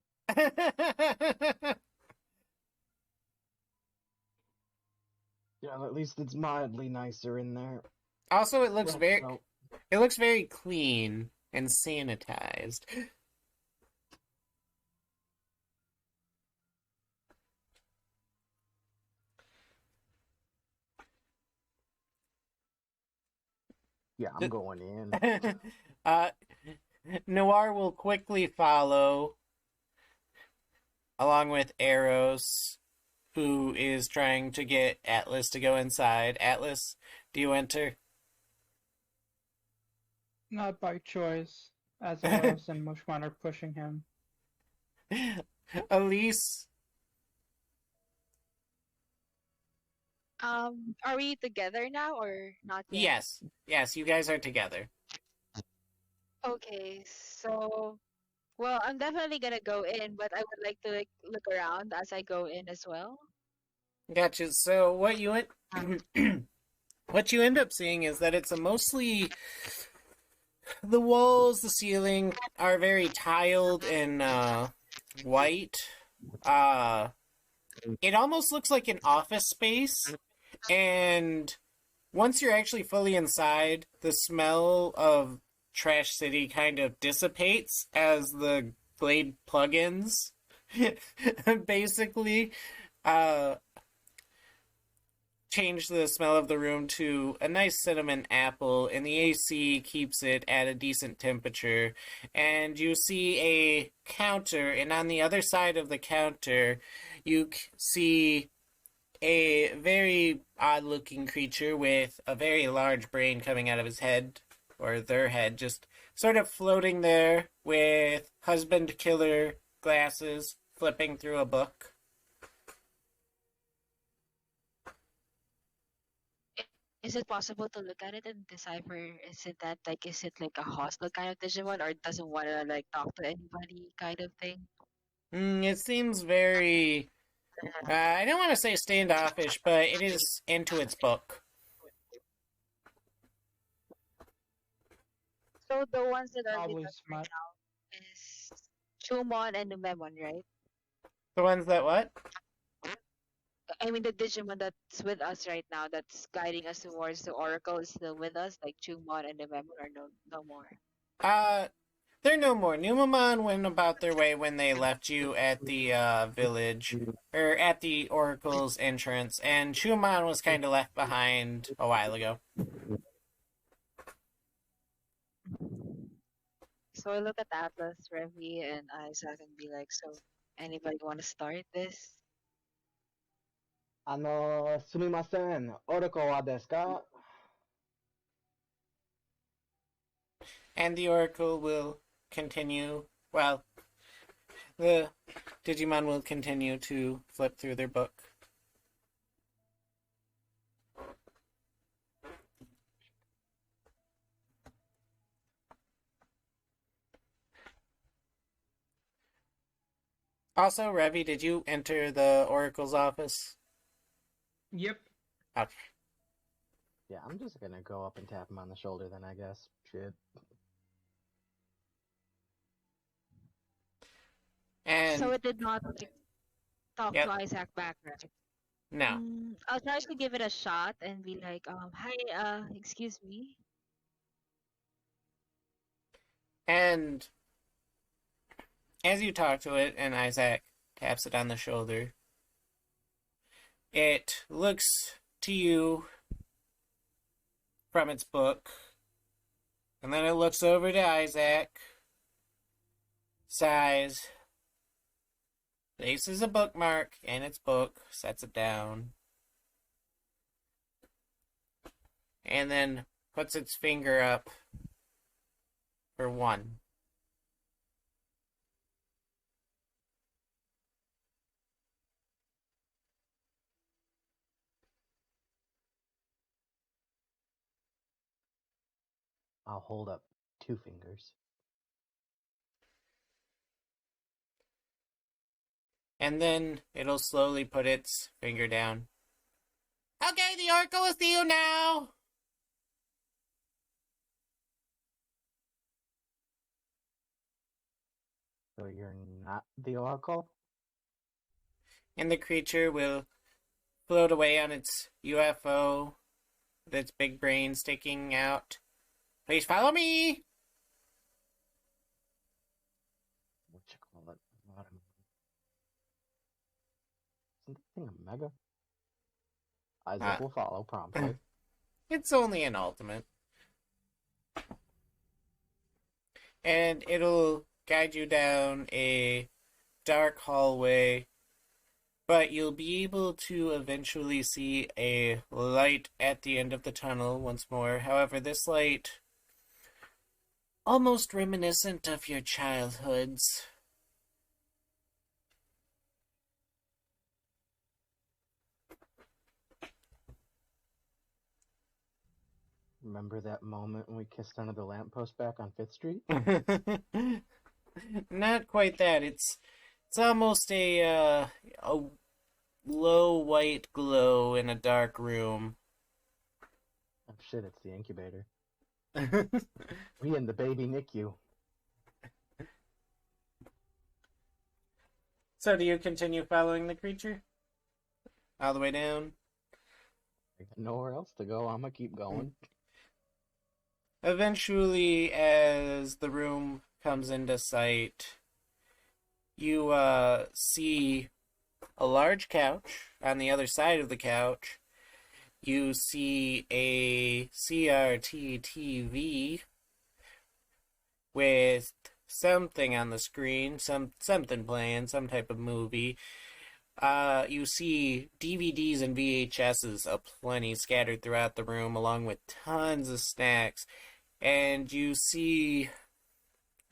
Yeah, at least it's mildly nicer in there. Also, it looks Well, very clean and sanitized. yeah, I'm going in. Noir will quickly follow, along with Eros, who is trying to get Atlas to go inside. Atlas, do you enter? Not by choice, as Eros and Mushwan are pushing him. Elise? Are we together now or not yet? Yes, you guys are together. Okay, so well, I'm definitely gonna go in, but I would like to like look around as I go in as well. Gotcha. So what you what you end up seeing is that it's a mostly the walls, the ceiling are very tiled and white. It almost looks like an office space, and once you're actually fully inside, the smell of Trash City kind of dissipates as the Glade plugins basically uh, change the smell of the room to a nice cinnamon apple, and the AC keeps it at a decent temperature. And you see a counter, and on the other side of the counter, you see a very odd-looking creature with a very large brain coming out of his head, or their head, just sort of floating there with husband killer glasses, flipping through a book. Is it possible to look at it and decipher? Is it like a hostile kind of Digimon or doesn't want to like talk to anybody kind of thing? It seems very, I don't want to say standoffish, but it is into its book. So the ones that are with Probably us right smart. now is Chumon and Numemon, right? The ones that what? I mean the Digimon that's with us right now that's guiding us towards the Oracle is still with us, like Chumon and Numemon are no more. Uh, they're no more. Numamon went about their way when they left you at the village, or at the Oracle's entrance, and Shumon was kind of left behind a while ago. So I look at Atlas, Revi, and Isaac and be like, so anybody want to start this? Sumimasen, Oroko wa desu ka? And the Oracle will continue, well, the Digimon will continue to flip through their book. Also, Revi, did you enter the Oracle's office? Yep. Okay. Yeah, I'm just gonna go up and tap him on the shoulder then, I guess. Shit. So And, it did not like, talk to yep, Isaac back, right? no. I'll try to give it a shot and be like, hi, excuse me. And as you talk to it, and Isaac taps it on the shoulder, it looks to you from its book, and then it looks over to Isaac, sighs, places a bookmark in its book, sets it down, and then puts its finger up for 1. I'll hold up 2 fingers. And then it'll slowly put its finger down. Okay, the Oracle is to you now! So you're not the Oracle? And the creature will float away on its UFO with its big brain sticking out. Please follow me! What you call it? Isn't that thing a mega? Isaac will follow promptly. It's only an ultimate. And it'll guide you down a dark hallway, but you'll be able to eventually see a light at the end of the tunnel once more. However, this light, almost reminiscent of your childhoods. Remember that moment when we kissed under the lamppost back on 5th Street? Not quite that. It's almost a low white glow in a dark room. Oh shit, it's the incubator. We in the baby NICU. So do you continue following the creature? All the way down? I got nowhere else to go. I'm gonna keep going. Eventually, as the room comes into sight, you see a large couch. On the other side of the couch, you see a CRT TV with something on the screen, something playing, some type of movie. You see DVDs and VHSs aplenty scattered throughout the room, along with tons of snacks. And you see,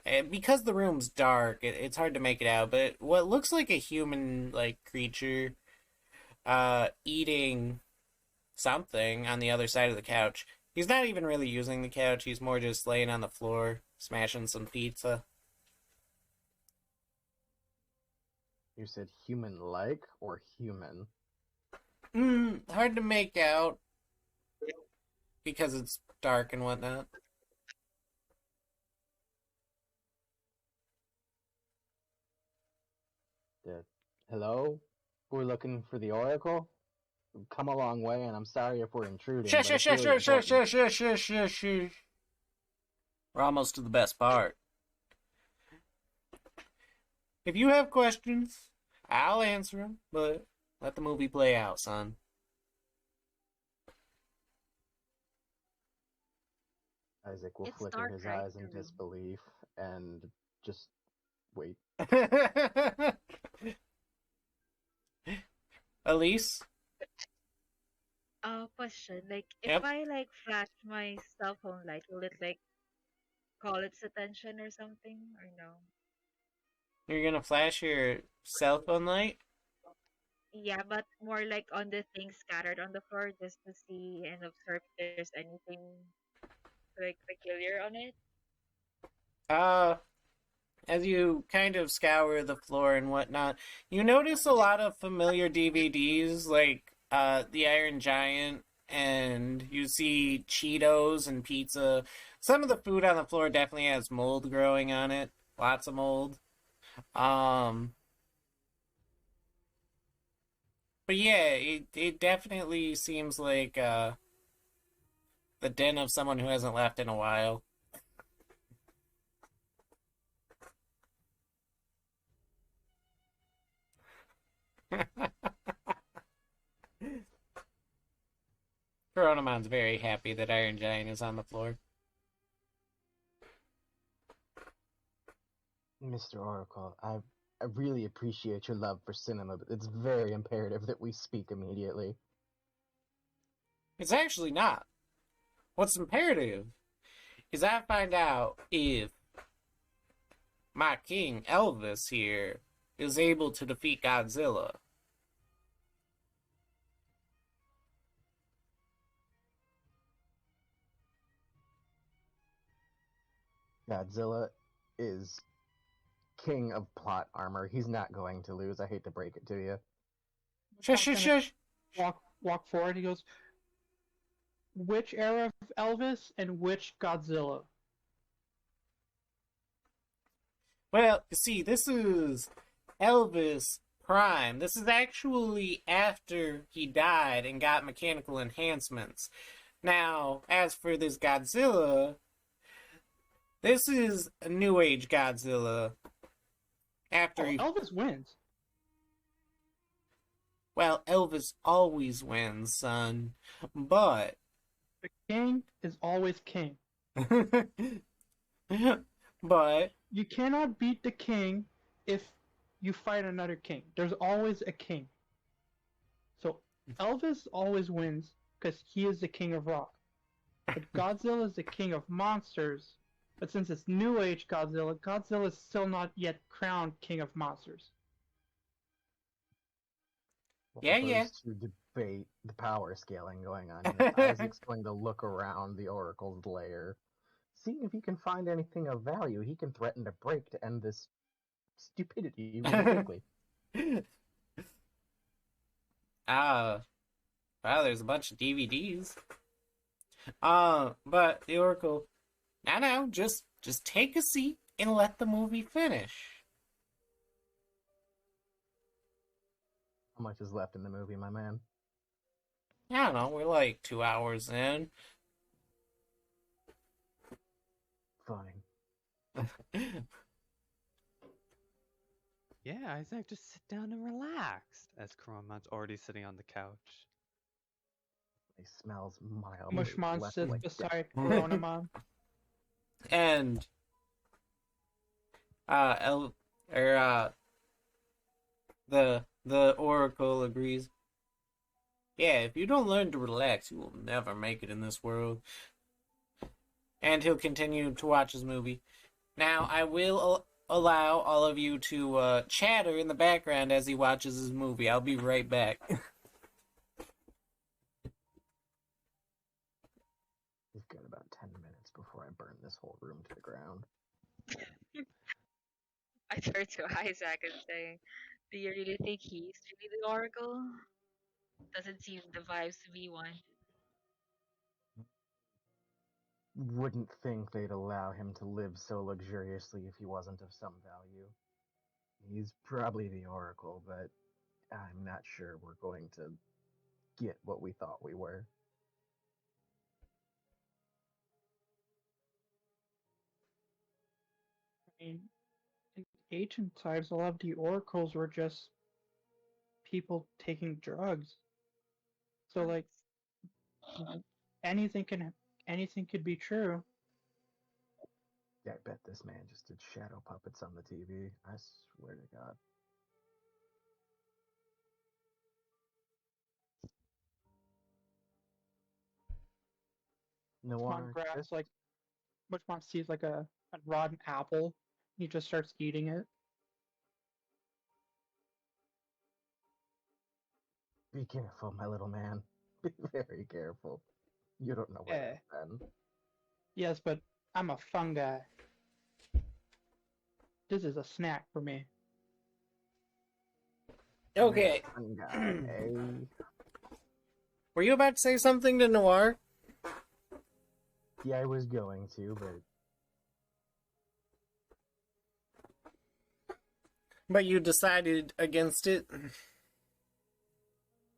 because the room's dark, it's hard to make it out, but what looks like a human-like creature eating something on the other side of the couch. He's not even really using the couch, he's more just laying on the floor, smashing some pizza. You said human-like or human? Hard to make out because it's dark and whatnot. Hello? We're looking for the Oracle? We've come a long way, and I'm sorry if we're intruding, Shush, but shush, it's shush, really shush, shush, important. shush, shush, shush, shush. We're almost to the best part. If you have questions, I'll answer them, but let the movie play out, son. Isaac will It's flicker dark, his right? eyes in disbelief and just wait. Elise? Question. Like, if Yep. I like flash my cell phone light, will it like call its attention or something, or no? You're gonna flash your cell phone light? Yeah, but more like on the things scattered on the floor, just to see and observe if there's anything like peculiar on it. Uh, as you kind of scour the floor and whatnot, you notice a lot of familiar DVDs like The Iron Giant, and you see Cheetos and pizza. Some of the food on the floor definitely has mold growing on it. Lots of mold. But yeah, it definitely seems like the den of someone who hasn't laughed in a while. Coronamon's very happy that Iron Giant is on the floor. Mr. Oracle, I really appreciate your love for cinema, but it's very imperative that we speak immediately. It's actually not. What's imperative is I find out if my king Elvis here is able to defeat Godzilla. Godzilla is king of plot armor. He's not going to lose. I hate to break it to you. Shush, shush, shush. Walk forward. He goes, which era of Elvis and which Godzilla? Well, you see, this is Elvis Prime. This is actually after he died and got mechanical enhancements. Now, as for this Godzilla, this is a New Age Godzilla. After Elvis wins. Well, Elvis always wins, son. But The king is always king. but You cannot beat the king if you fight another king. There's always a king. So Elvis always wins because he is the king of rock. But Godzilla is the king of monsters. But since it's New Age Godzilla, Godzilla is still not yet crowned king of monsters. Yeah. To debate the power scaling going on here, Isaac's going to look around the Oracle's lair, seeing if he can find anything of value he can threaten to break to end this stupidity really quickly. Wow, there's a bunch of DVDs. But the Oracle, now, just take a seat and let the movie finish. How much is left in the movie, my man? I don't know, we're like 2 hours in. Fine. Yeah, Isaac, just sit down and relax. As Kuromon's already sitting on the couch. He smells mildly Mushmon less sits like beside death. Coronamon. And the Oracle agrees. Yeah, if you don't learn to relax, you will never make it in this world. And he'll continue to watch his movie. Now, I will allow all of you to chatter in the background as he watches his movie. I'll be right back. We've got about 10 minutes before I burn this whole room to the ground. I turn to Isaac and say, "Do you really think he's really the Oracle? Doesn't seem the vibes to be one." Wouldn't think they'd allow him to live so luxuriously if he wasn't of some value. He's probably the Oracle, but I'm not sure we're going to get what we thought we were. I mean, in ancient times, a lot of the oracles were just people taking drugs. So like anything could be true. Yeah, I bet this man just did shadow puppets on the TV. I swear to God. No Mushmon one grabs like Mushmon sees like a rotten apple. He just starts eating it. Be careful, my little man. Be very careful. You don't know where that's been. Yes, but I'm a fungi. This is a snack for me. Okay. Fun guy, eh? Were you about to say something to Noir? Yeah, I was going to, But you decided against it?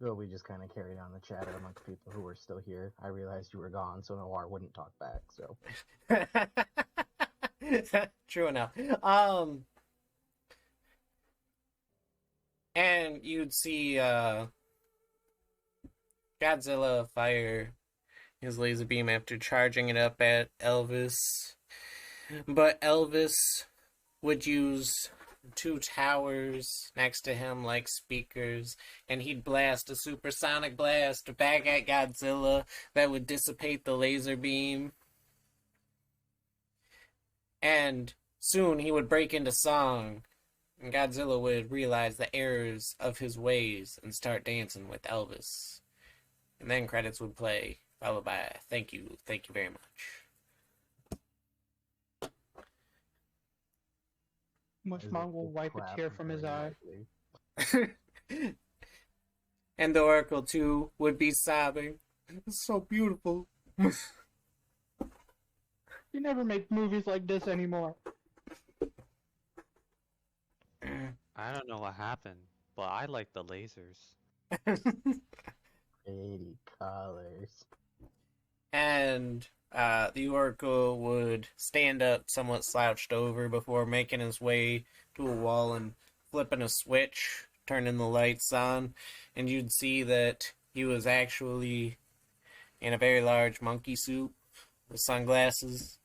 well, we just kind of carried on the chatter amongst people who were still here. I realized you were gone, so Noir wouldn't talk back, so. True enough. And you'd see Godzilla fire his laser beam after charging it up at Elvis. But Elvis would use 2 towers next to him like speakers, and he'd blast a supersonic blast back at Godzilla that would dissipate the laser beam. And soon he would break into song, and Godzilla would realize the errors of his ways and start dancing with Elvis. And then credits would play, followed by thank you very much. Mushmon will wipe a tear from his eye. And the Oracle too would be sobbing. It's so beautiful. You never make movies like this anymore. I don't know what happened, but I like the lasers. 80 colors. And the Oracle would stand up somewhat slouched over before making his way to a wall and flipping a switch, turning the lights on, and you'd see that he was actually in a very large monkey suit with sunglasses.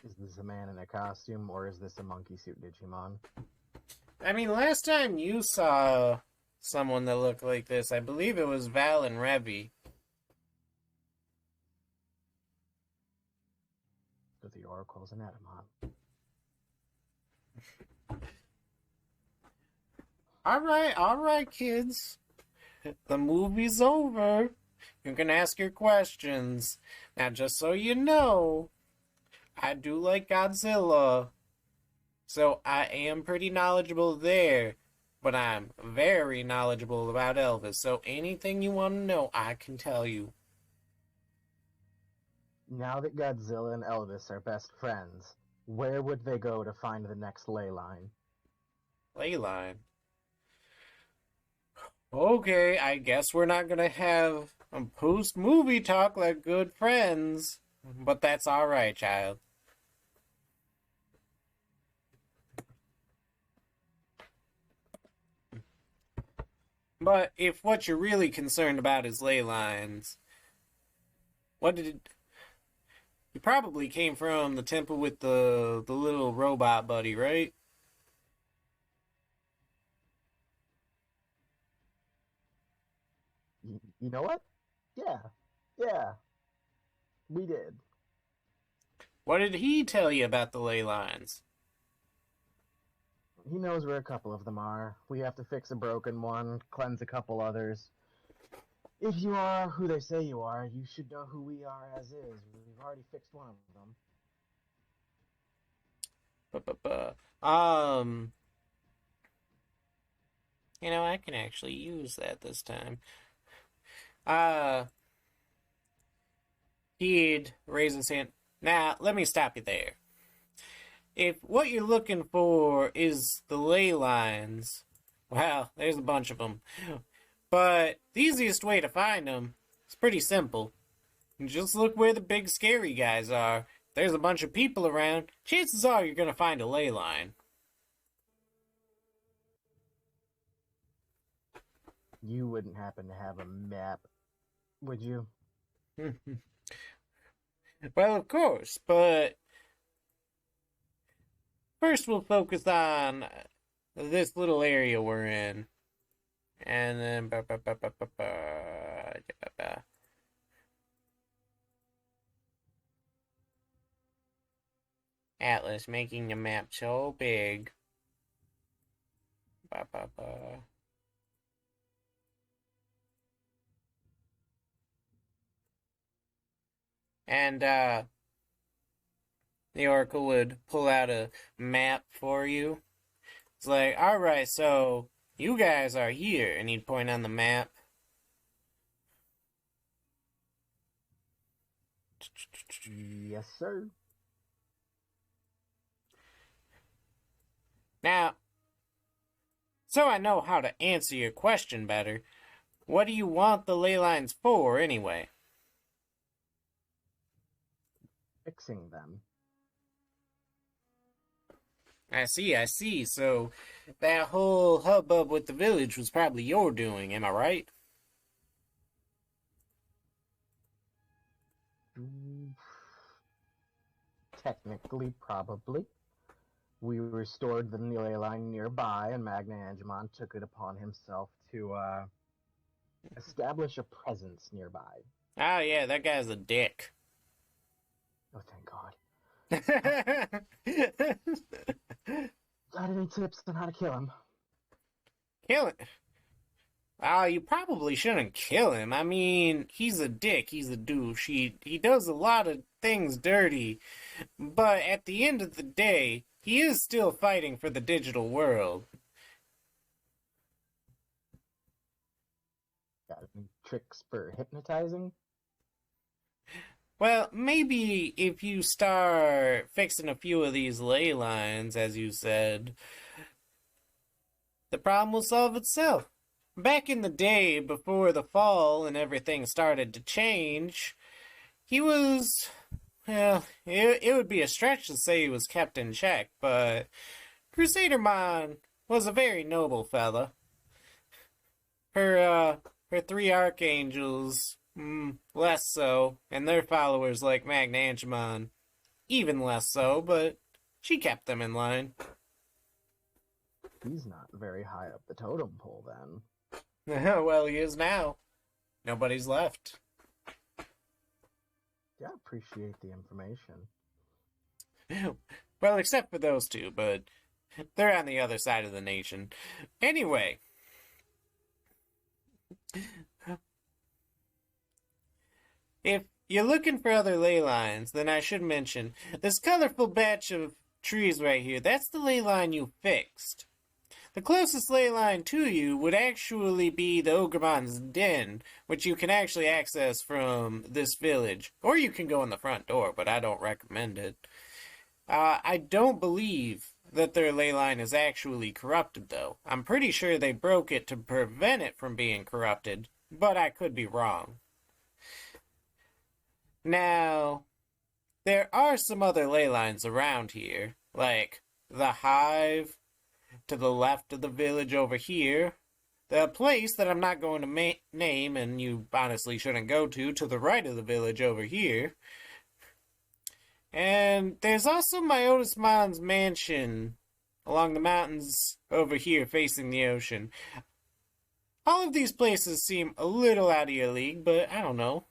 Is this a man in a costume, or is this a monkey suit Digimon? I mean, last time you saw someone that looked like this, I believe it was Val and Revy. With the oracles and Atamon. All right, kids. The movie's over. You can ask your questions. Now, just so you know, I do like Godzilla. So I am pretty knowledgeable there. But I'm very knowledgeable about Elvis. So anything you want to know, I can tell you. Now that Godzilla and Elvis are best friends, where would they go to find the next ley line? Leyline. Okay, I guess we're not gonna have a post-movie talk like good friends. But that's alright, child. But if what you're really concerned about is ley lines, what did it... You probably came from the temple with the little robot buddy, right? You know what? Yeah. We did. What did he tell you about the ley lines? He knows where a couple of them are. We have to fix a broken one, cleanse a couple others. If you are who they say you are, you should know who we are as is. We've already fixed one of them. You know, I can actually use that this time. He'd raise his hand. Now, let me stop you there. If what you're looking for is the ley lines, well, there's a bunch of them. But the easiest way to find them is pretty simple. Just look where the big scary guys are. If there's a bunch of people around, chances are you're going to find a ley line. You wouldn't happen to have a map, would you? Well, of course, but first we'll focus on this little area we're in. And then... Atlas making the map so big. And the Oracle would pull out a map for you. It's like, alright, so you guys are here. And he'd point on the map. Yes, sir. Now, so I know how to answer your question better, what do you want the ley lines for, anyway? Fixing them. I see. So, that whole hubbub with the village was probably your doing, am I right? Mm, technically, probably. We restored the ley line nearby, and Magna Angemon took it upon himself to establish a presence nearby. Oh, yeah, that guy's a dick. Oh, thank God. Kill Got any tips on how to kill him? it. You probably shouldn't kill him. I mean, he's a dick. He's a douche. He does a lot of things dirty. But at the end of the day, he is still fighting for the digital world. Got any tricks for hypnotizing? Well, maybe if you start fixing a few of these ley lines, as you said, the problem will solve itself. Back in the day, before the fall and everything started to change, he was, well, it would be a stretch to say he was kept in check, but Crusadermon was a very noble fella. Her three archangels, less so, and their followers like Magna Angemon, even less so, but she kept them in line. He's not very high up the totem pole, then. Well, he is now. Nobody's left. Yeah, appreciate the information. Well, except for those two, but they're on the other side of the nation. Anyway. If you're looking for other ley lines, then I should mention this colorful batch of trees right here. That's the ley line you fixed. The closest ley line to you would actually be the Ogremon's Den, which you can actually access from this village. Or you can go in the front door, but I don't recommend it. I don't believe that their ley line is actually corrupted, though. I'm pretty sure they broke it to prevent it from being corrupted, but I could be wrong. Now, there are some other ley lines around here, like the Hive to the left of the village over here, the place that I'm not going to name and you honestly shouldn't go to the right of the village over here. And there's also Myotismon's mansion along the mountains over here facing the ocean. All of these places seem a little out of your league, but I don't know.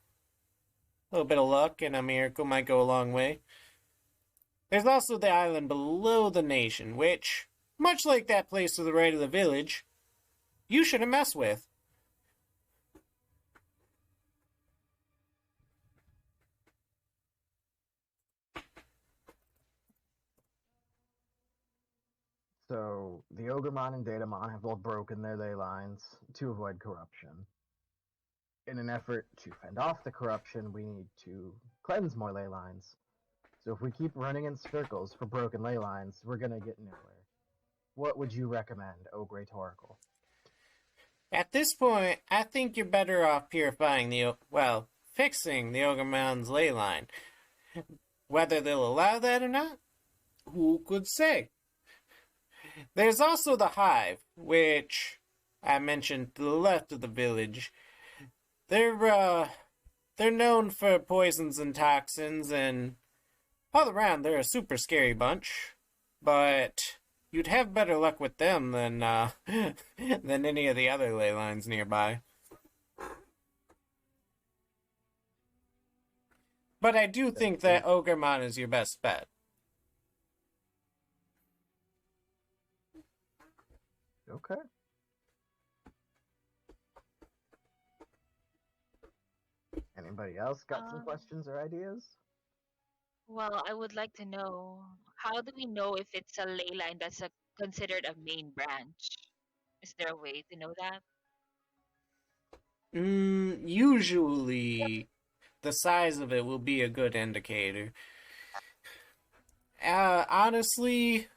A little bit of luck and a miracle might go a long way. There's also the island below the nation, which, much like that place to the right of the village, you shouldn't mess with. So, the Ogremon and Datamon have both broken their ley lines to avoid corruption. In an effort to fend off the corruption, we need to cleanse more ley lines. So if we keep running in circles for broken ley lines, we're gonna get nowhere. What would you recommend, O Great Oracle? At this point, I think you're better off purifying fixing the Ogremon's ley line. Whether they'll allow that or not, who could say? There's also the Hive, which I mentioned to the left of the village. They're known for poisons and toxins, and all around they're a super scary bunch. But you'd have better luck with them than than any of the other ley lines nearby. But I do think that Ogremon is your best bet. Okay. Anybody else got some Um, questions or ideas? well, I would like to know, how do we know if it's a ley line that's considered a main branch? Is there a way to know that? Usually, the size of it will be a good indicator. Honestly,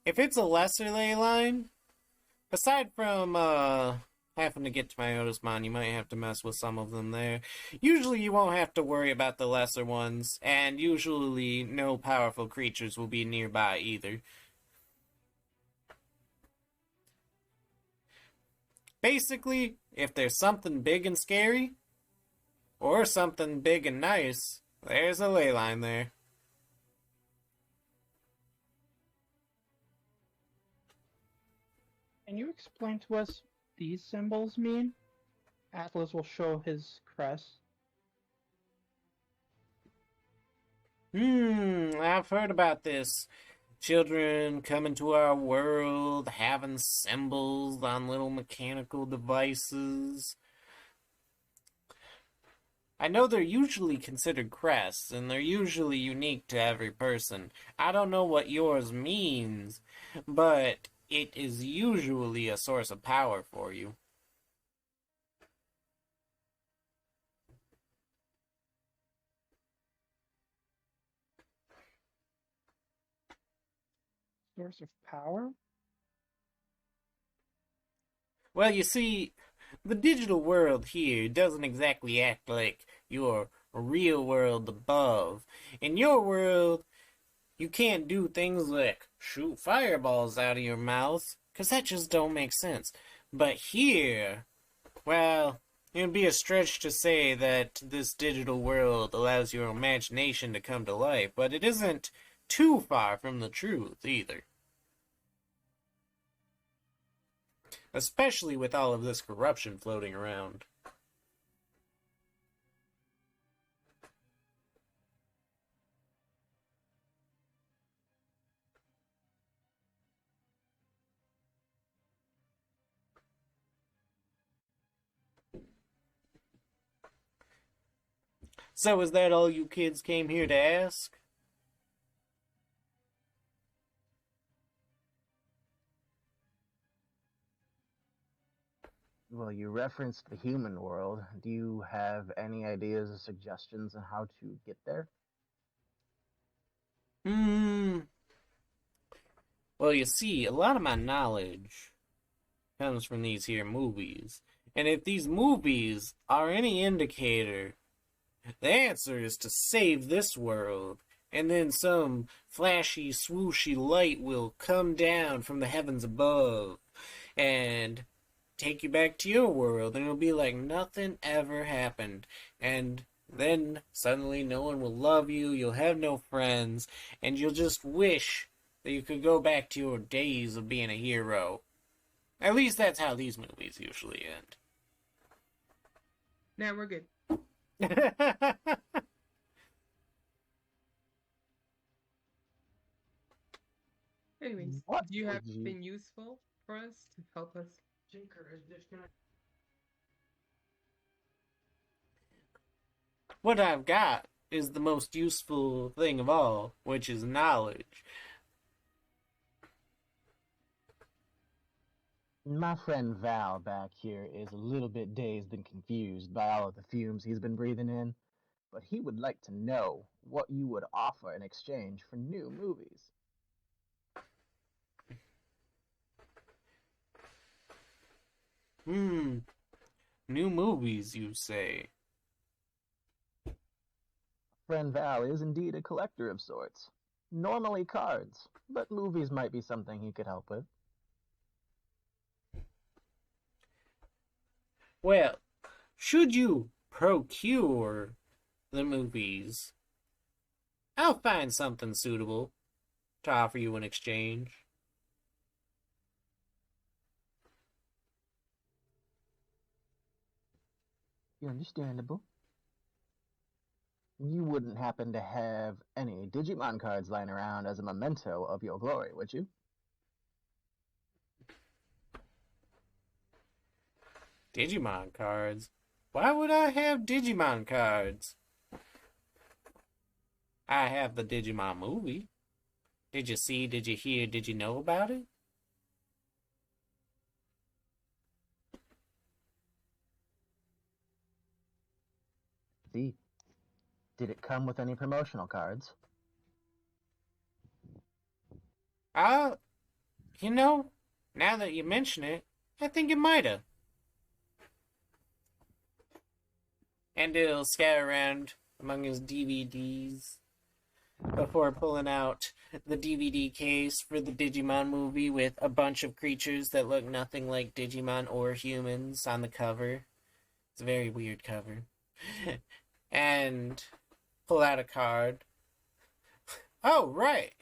if it's a lesser ley line, aside from having to get to my Otismon, you might have to mess with some of them there. Usually you won't have to worry about the lesser ones, and usually no powerful creatures will be nearby either. Basically, if there's something big and scary, or something big and nice, there's a ley line there. Can you explain to us these symbols mean? Atlas will show his crest. I've heard about this. Children coming to our world, having symbols on little mechanical devices. I know they're usually considered crests, and they're usually unique to every person. I don't know what yours means, but it is usually a source of power for you. Source of power? Well, you see, the digital world here doesn't exactly act like your real world above. In your world, you can't do things like shoot fireballs out of your mouth, 'cause that just don't make sense. But here, well, it would be a stretch to say that this digital world allows your imagination to come to life, but it isn't too far from the truth either. Especially with all of this corruption floating around. So is that all you kids came here to ask? Well, you referenced the human world. Do you have any ideas or suggestions on how to get there? Well, you see, a lot of my knowledge comes from these here movies. And if these movies are any indicator, the answer is to save this world. And then some flashy, swooshy light will come down from the heavens above and take you back to your world. And it'll be like nothing ever happened. And then suddenly no one will love you, you'll have no friends, and you'll just wish that you could go back to your days of being a hero. At least that's how these movies usually end. Now we're good. Anyways, What do you have would you- something useful for us to help us? Tinker is disconnected. What I've got is the most useful thing of all, which is knowledge. My friend Val back here is a little bit dazed and confused by all of the fumes he's been breathing in, but he would like to know what you would offer in exchange for new movies. New movies, you say? Friend Val is indeed a collector of sorts. Normally cards, but movies might be something he could help with. Well, should you procure the movies, I'll find something suitable to offer you in exchange. Understandable. You wouldn't happen to have any Digimon cards lying around as a memento of your glory, would you? Digimon cards? Why would I have Digimon cards? I have the Digimon movie. Did you see, did you hear, did you know about it? See, did it come with any promotional cards? You know, now that you mention it, I think it might have. And he'll scout around among his DVDs before pulling out the DVD case for the Digimon movie with a bunch of creatures that look nothing like Digimon or humans on the cover. It's a very weird cover. And pull out a card. Oh, right.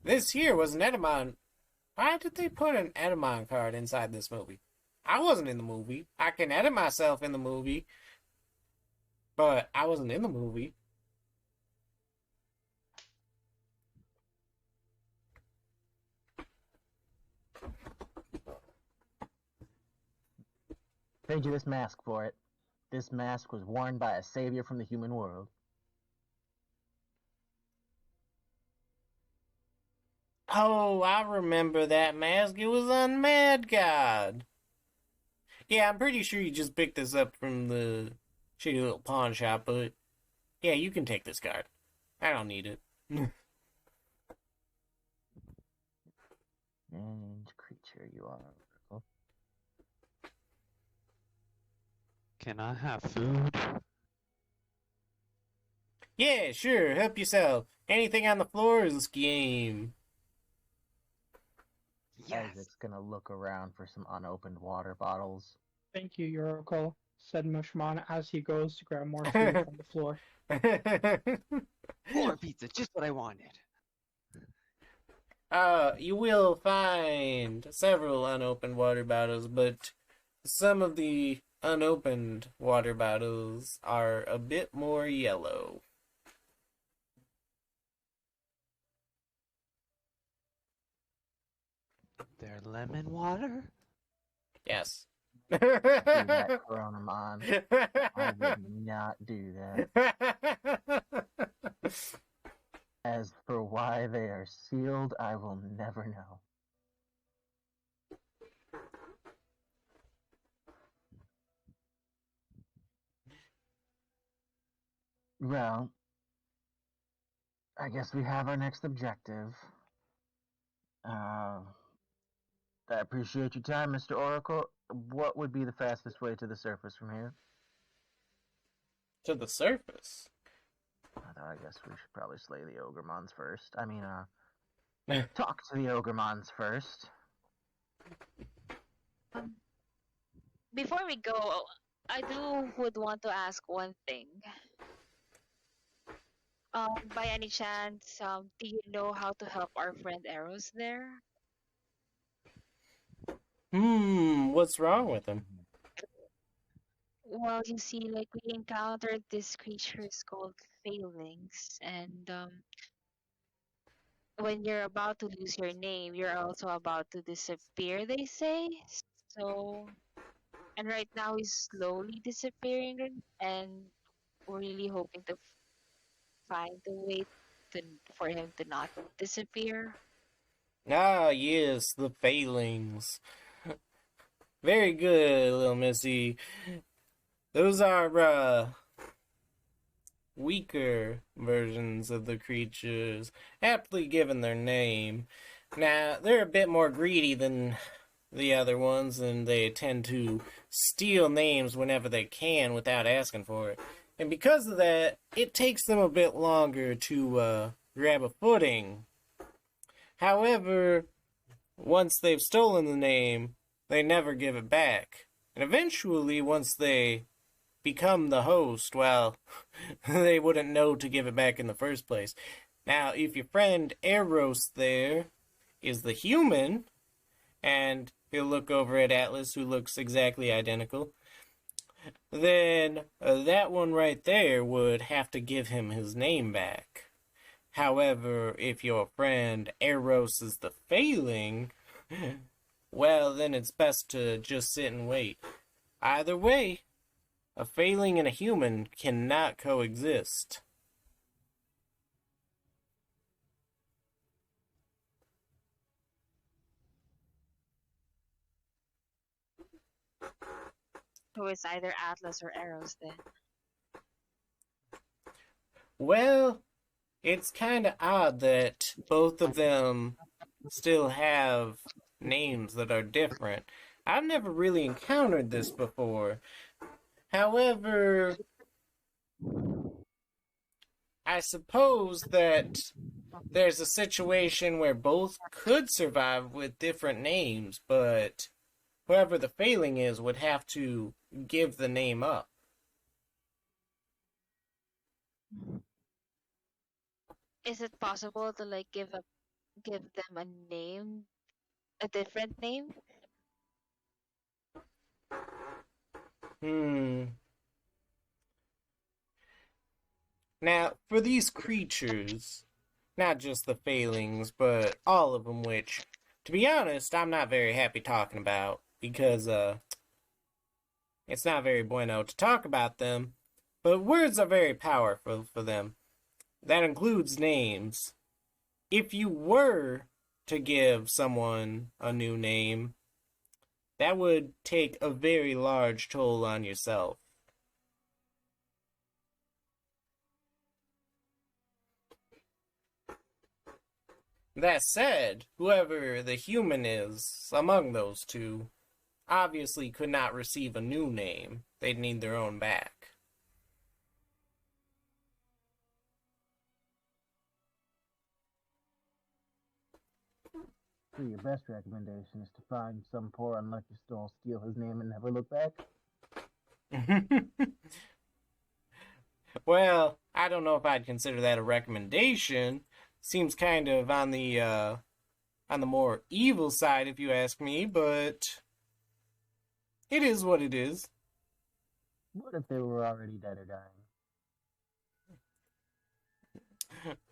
This here was an Edamon. Why did they put an Edamon card inside this movie? I wasn't in the movie. I can edit myself in the movie. But I wasn't in the movie. Made you this mask for it. This mask was worn by a savior from the human world. Oh, I remember that mask. It was on Mad God. Yeah, I'm pretty sure you just picked this up from the shitty little pawn shop, but yeah, you can take this card. I don't need it. Strange creature you are, Oracle. Can I have food? Yeah, sure, help yourself. Anything on the floor is game. Yes. Isaac's gonna look around for some unopened water bottles. Thank you, your Oracle, said Mushmon as he goes to grab more food from the floor. More pizza, just what I wanted. You will find several unopened water bottles, but some of the unopened water bottles are a bit more yellow. They're lemon water? Yes. Do that, Coronamon. I would not do that. As for why they are sealed, I will never know. Well, I guess we have our next objective. I appreciate your time, Mr. Oracle. What would be the fastest way to the surface from here? To the surface. I guess we should probably slay the Ogremons first. I mean, talk to the Ogremons first. Before we go, I would want to ask one thing. By any chance, do you know how to help our friend Eros there? What's wrong with him? Well, you see, like we encountered these creatures called failings, and when you're about to lose your name, you're also about to disappear, they say. So, and right now he's slowly disappearing, and we're really hoping to find a way to for him to not disappear. Ah, yes, the failings. Very good, little missy. Those are, weaker versions of the creatures, aptly given their name. Now, they're a bit more greedy than the other ones, and they tend to steal names whenever they can without asking for it. And because of that, it takes them a bit longer to grab a footing. However, once they've stolen the name, they never give it back. And eventually, once they become the host, well, they wouldn't know to give it back in the first place. Now, if your friend Eros there is the human, and he'll look over at Atlas, who looks exactly identical, then that one right there would have to give him his name back. However, if your friend Eros is the failing, well, then it's best to just sit and wait. Either way, A failing and a human cannot coexist. So it's either Atlas or Eros then. Well, it's kind of odd that both of them still have names that are different. I've never really encountered this before. However, I suppose that there's a situation where both could survive with different names, but whoever the failing is would have to give the name up. Is it possible to like give them a name, a different name? Now, for these creatures, not just the failings, but all of them, which, to be honest, I'm not very happy talking about, because, it's not very bueno to talk about them, but words are very powerful for them. That includes names. If you were to give someone a new name, that would take a very large toll on yourself. That said, whoever the human is among those two obviously could not receive a new name. They'd need their own back. So your best recommendation is to find some poor unlucky soul, steal his name, and never look back? Well, I don't know if I'd consider that a recommendation. Seems kind of on the more evil side, if you ask me, but it is what it is. What if they were already dead or dying?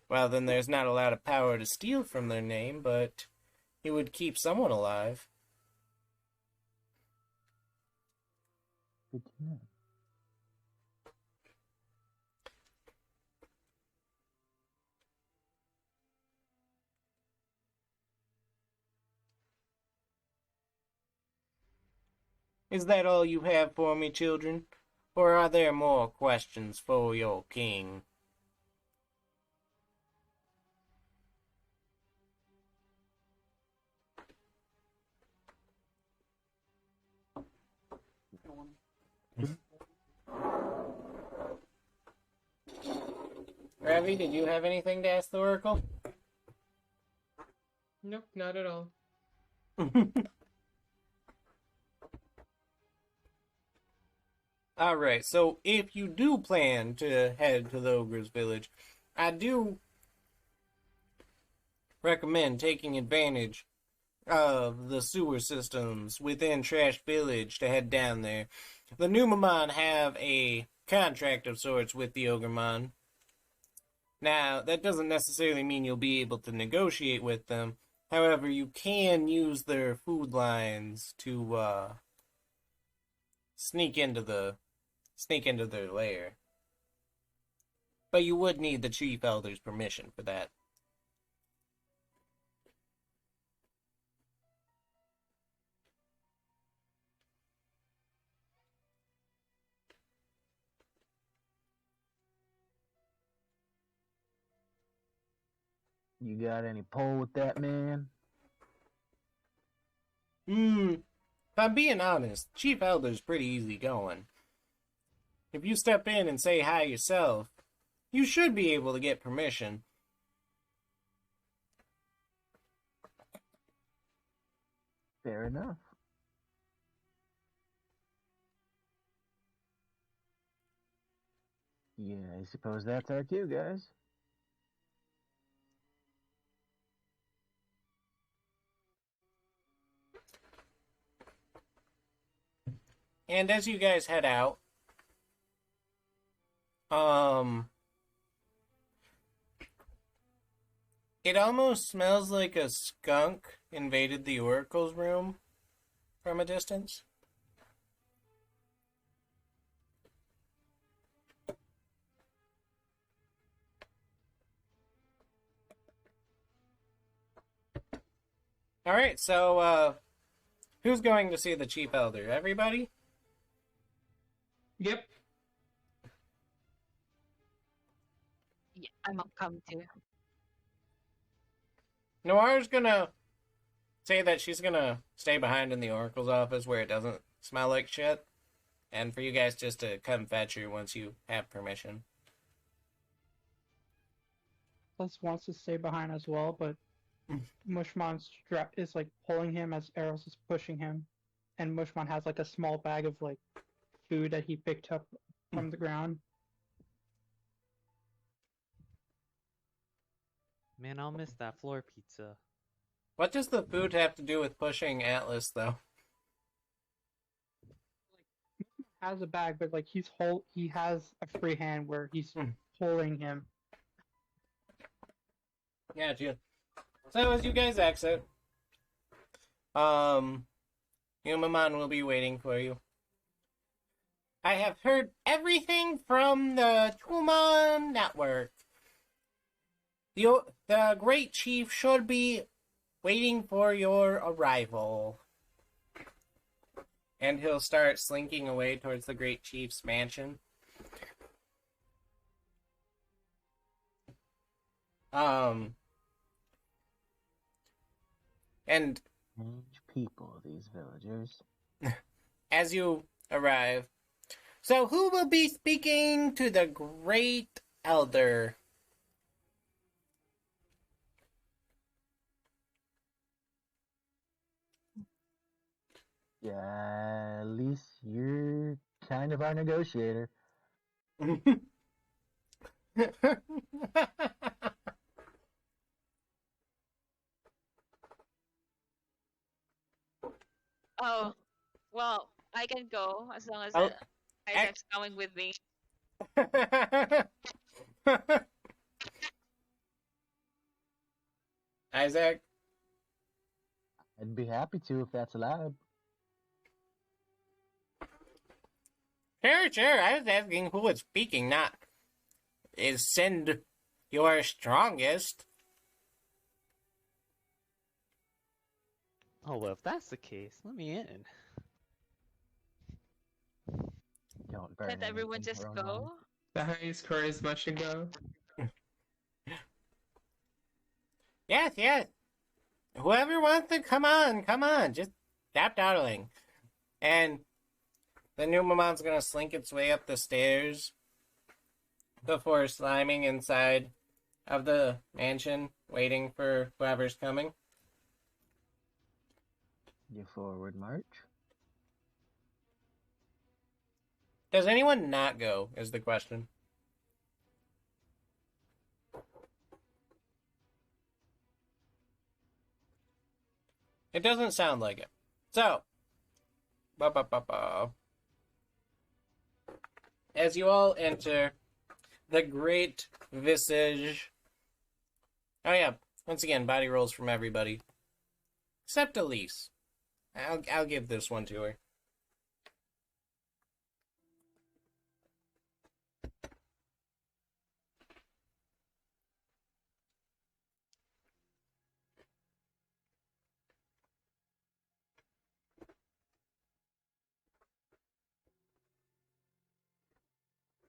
Well, then there's not a lot of power to steal from their name, but it would keep someone alive. Good to know. Is that all you have for me, children? Or are there more questions for your king? Ravi, did you have anything to ask the Oracle? Nope, not at all. Alright, so if you do plan to head to the Ogre's Village, I do recommend taking advantage of the sewer systems within Trash Village to head down there. The Numamon have a contract of sorts with the Ogremon. Now, that doesn't necessarily mean you'll be able to negotiate with them. However, you can use their food lines to sneak into their lair. But you would need the Chief Elder's permission for that. You got any pull with that man? If I'm being honest, Chief Elder's pretty easy going. If you step in and say hi yourself, you should be able to get permission. Fair enough. Yeah, I suppose that's our cue, guys. And as you guys head out, it almost smells like a skunk invaded the Oracle's room from a distance. All right, so who's going to see the chief elder? Everybody? Yep. Yeah, I'm come to. Noir's gonna say that she's gonna stay behind in the oracle's office where it doesn't smell like shit, and for you guys just to come fetch her once you have permission. Plus wants to stay behind as well, but Mushmon is like pulling him as Eros is pushing him, and Mushmon has like a small bag of like food that he picked up from the ground. Man, I'll miss that floor pizza. What does the food have to do with pushing Atlas, though? Has a bag, but like he has a free hand where he's pulling him. Gotcha. So as you guys exit, Yumamon will be waiting for you. I have heard everything from the Tumon network. The Great Chief should be waiting for your arrival. And he'll start slinking away towards the Great Chief's mansion. And Strange people, these villagers. as you arrive, so who will be speaking to the Great Elder? Yeah, at least you're kind of our negotiator. Oh, well, I can go as long as Oh, Isaac's coming with me. Isaac? I'd be happy to if that's allowed. Sure. I was asking who was speaking, not is send your strongest. Oh, well, if that's the case, let me in. Don't burn Can't everyone anything, just Roman. go? The highest charisma should go. Yes. Whoever wants to come on. Just stop dawdling. And the new Mamon's gonna slink its way up the stairs before sliming inside of the mansion, waiting for whoever's coming. You forward march. Does anyone not go, is the question. It doesn't sound like it. So, as you all enter the great visage. Oh yeah, once again, body rolls from everybody. Except Elise. I'll give this one to her.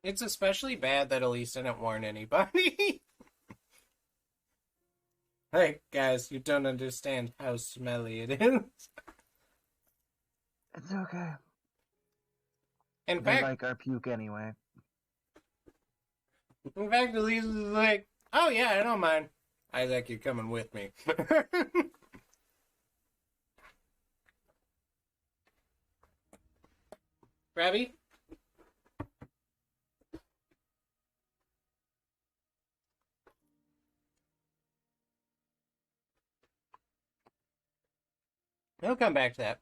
It's especially bad that Elise didn't warn anybody. Hey, guys, you don't understand how smelly it is. It's okay. In They fact, like our puke anyway. Elise is like, oh yeah, I don't mind. Isaac, you're coming with me. Ravi? He'll come back to that.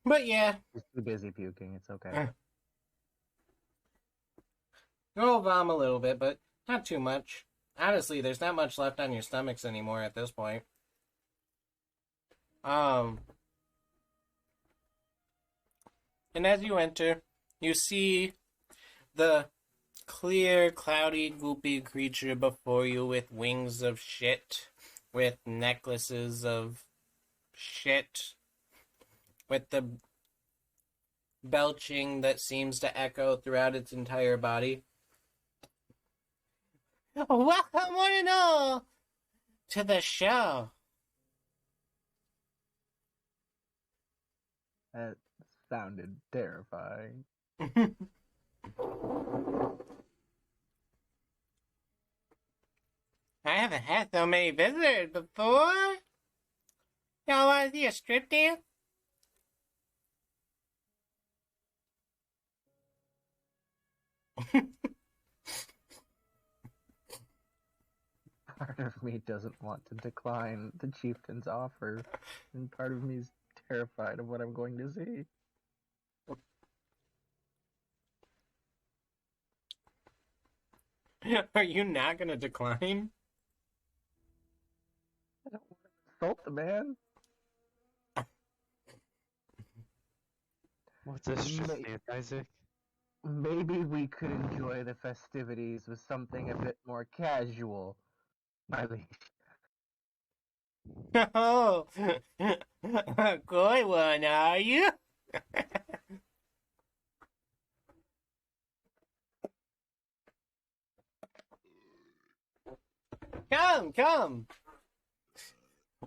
But yeah, He's too busy puking. It's okay. you'll vom a little bit, but not too much. Honestly, there's not much left on your stomachs anymore at this point. And as you enter, you see the clear, cloudy, goopy creature before you with wings of shit with necklaces of shit, with the belching that seems to echo throughout its entire body. Welcome one and all to the show. That sounded terrifying. I haven't had so many visitors before. Y'all want to see a strip dance? Part of me doesn't want to decline the chieftain's offer, and part of me is terrified of what I'm going to see. Are you not going to decline? I don't want to insult the man. What's this strip May- dance, Isaac? Maybe we could enjoy the festivities with something a bit more casual, my liege. Oh, a good one, are you? Come, come.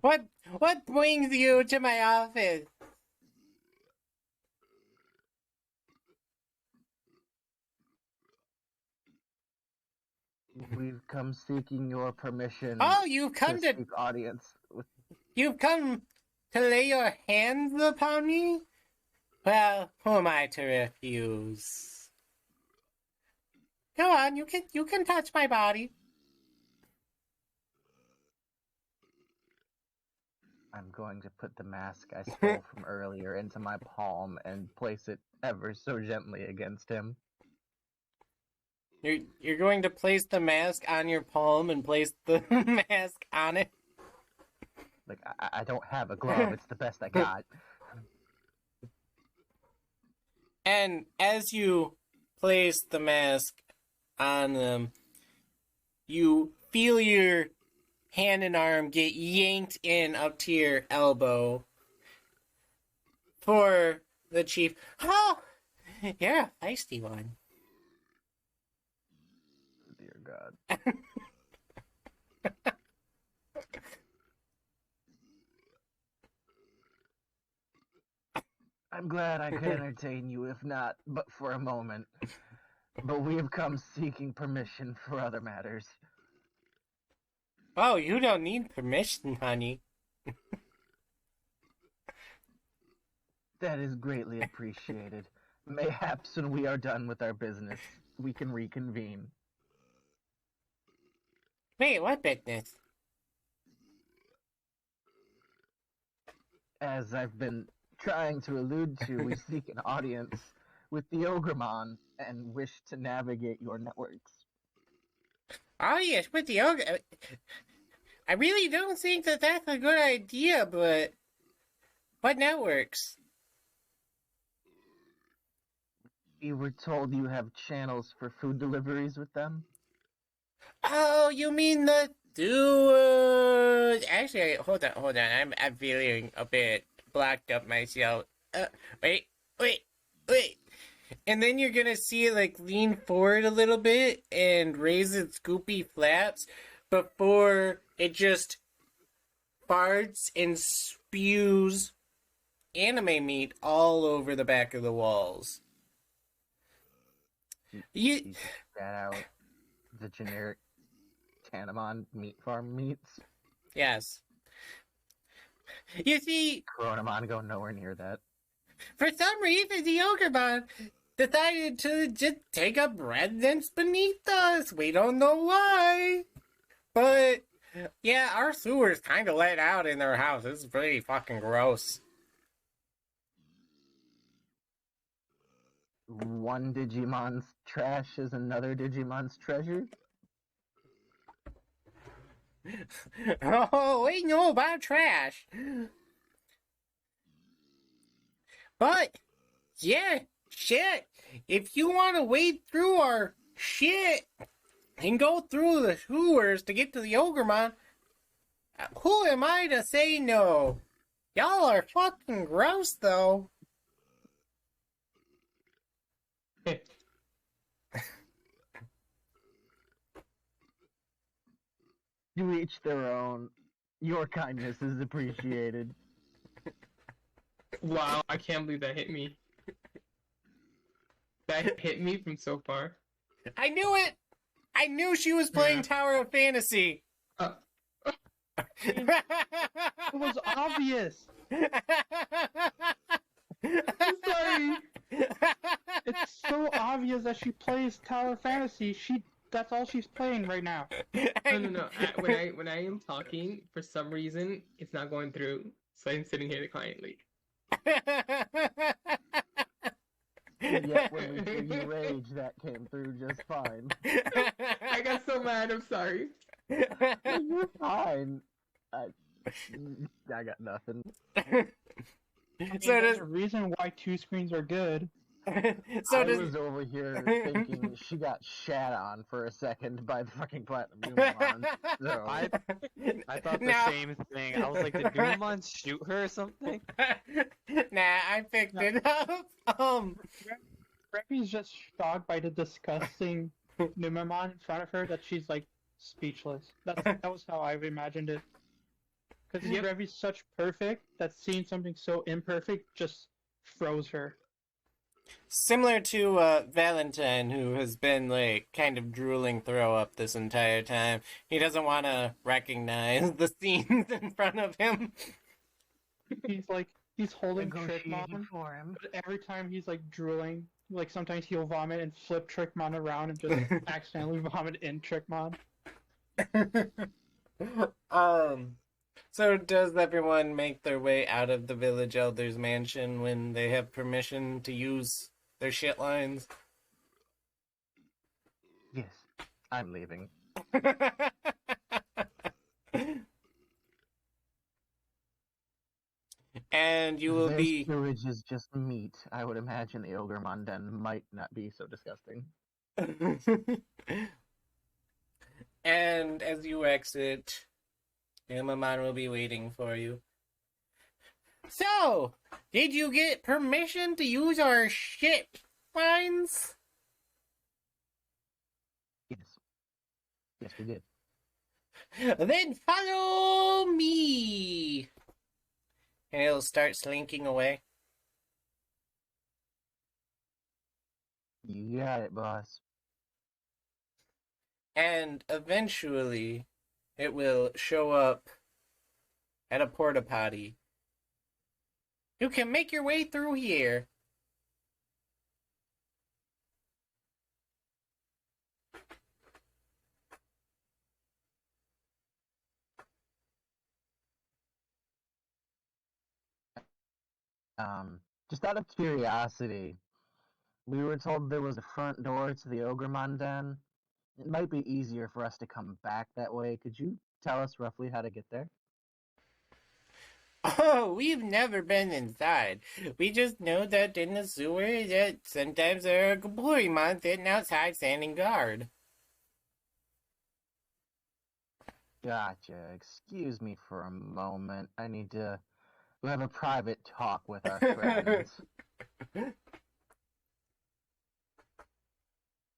What brings you to my office? We've come seeking your permission Oh, you've to come to seek audience with. you've come to lay your hands upon me? Well, who am I to refuse? Go on, you can touch my body. I'm going to put the mask I stole from earlier into my palm and place it ever so gently against him. You're going to place the mask on your palm and place the mask on it. Like, I don't have a glove, it's the best I got. And as you place the mask on them, you feel your hand and arm get yanked in up to your elbow. For the chief, oh, you're a feisty one. Dear God. I'm glad I could entertain you, if not but for a moment. But we have come seeking permission for other matters. Oh, you don't need permission, honey. That is greatly appreciated. Mayhaps when we are done with our business, we can reconvene. Wait, what business? As I've been trying to allude to, we seek an audience with the Ogremon and wish to navigate your networks. Oh, yes, with the ogre. I really don't think that that's a good idea, but what networks? We were told you have channels for food deliveries with them? Oh, you mean the dude? Actually, hold on. I'm feeling a bit blocked up myself. Wait. And then you're gonna see it like lean forward a little bit and raise its goopy flaps before it just farts and spews anime meat all over the back of the walls. You spat out the generic Tanamon meat farm meats? Yes. You see, Coronamon go nowhere near that. for some reason, the Ogremon decided to just take up residence beneath us. We don't know why. But, yeah, our sewer's kind of let out in their house. This is pretty fucking gross. One Digimon's trash is another Digimon's treasure? Oh, we know about trash. But, yeah, shit. If you want to wade through our shit and go through the sewers to get to the Ogremon, Who am I to say no? Y'all are fucking gross, though. To each their own. Your kindness is appreciated. Wow, I can't believe that hit me. That hit me from so far. I knew it! I knew she was playing Yeah. Tower of Fantasy. It was obvious. Sorry. It's so obvious that she plays Tower Fantasy. That's all she's playing right now. No. When I am talking, for some reason, it's not going through. So I'm sitting here quietly. Yet when we hear you rage, that came through just fine. I got so mad. I'm sorry. You're fine. I got nothing. I mean, So there's does a reason why two screens are good. so I does was over here thinking she got shat on for a second by the fucking Platinum Numemon. So I thought the No. same thing. I was like, did Numemon shoot her or something? Nah, I picked it up. Reppy's just shocked by the disgusting Numemon in front of her that she's like speechless. That was how I've imagined it. Because Yep. Reppy's such perfect that seeing something so imperfect just froze her. Similar to Valentine, who has been like kind of drooling throw up this entire time. He doesn't want to recognize the scenes in front of him. He's holding negotiating Trickmon, for him. but every time he's like drooling, like sometimes he'll vomit and flip Trickmon around and just accidentally vomit in Trickmon. So does everyone make their way out of the village elder's mansion when they have permission to use their shit lines? Yes, I'm leaving. And you will Their be sewage is just meat. I would imagine the ogre Monden might not be so disgusting. And as you exit, Yamaman will be waiting for you. So, did you get permission to use our shit lines? Yes. Yes, we did. Then follow me! And he'll start slinking away. You got it, boss. And eventually, it will show up at a porta potty. You can make your way through here. Just out of curiosity, we were told there was a front door to the ogre Monden. It might be easier for us to come back that way. Could you tell us roughly how to get there? Oh, we've never been inside. We just know that in the sewer that sometimes there are Gaburimon sitting outside standing guard. Gotcha. Excuse me for a moment. I need to have a private talk with our friends.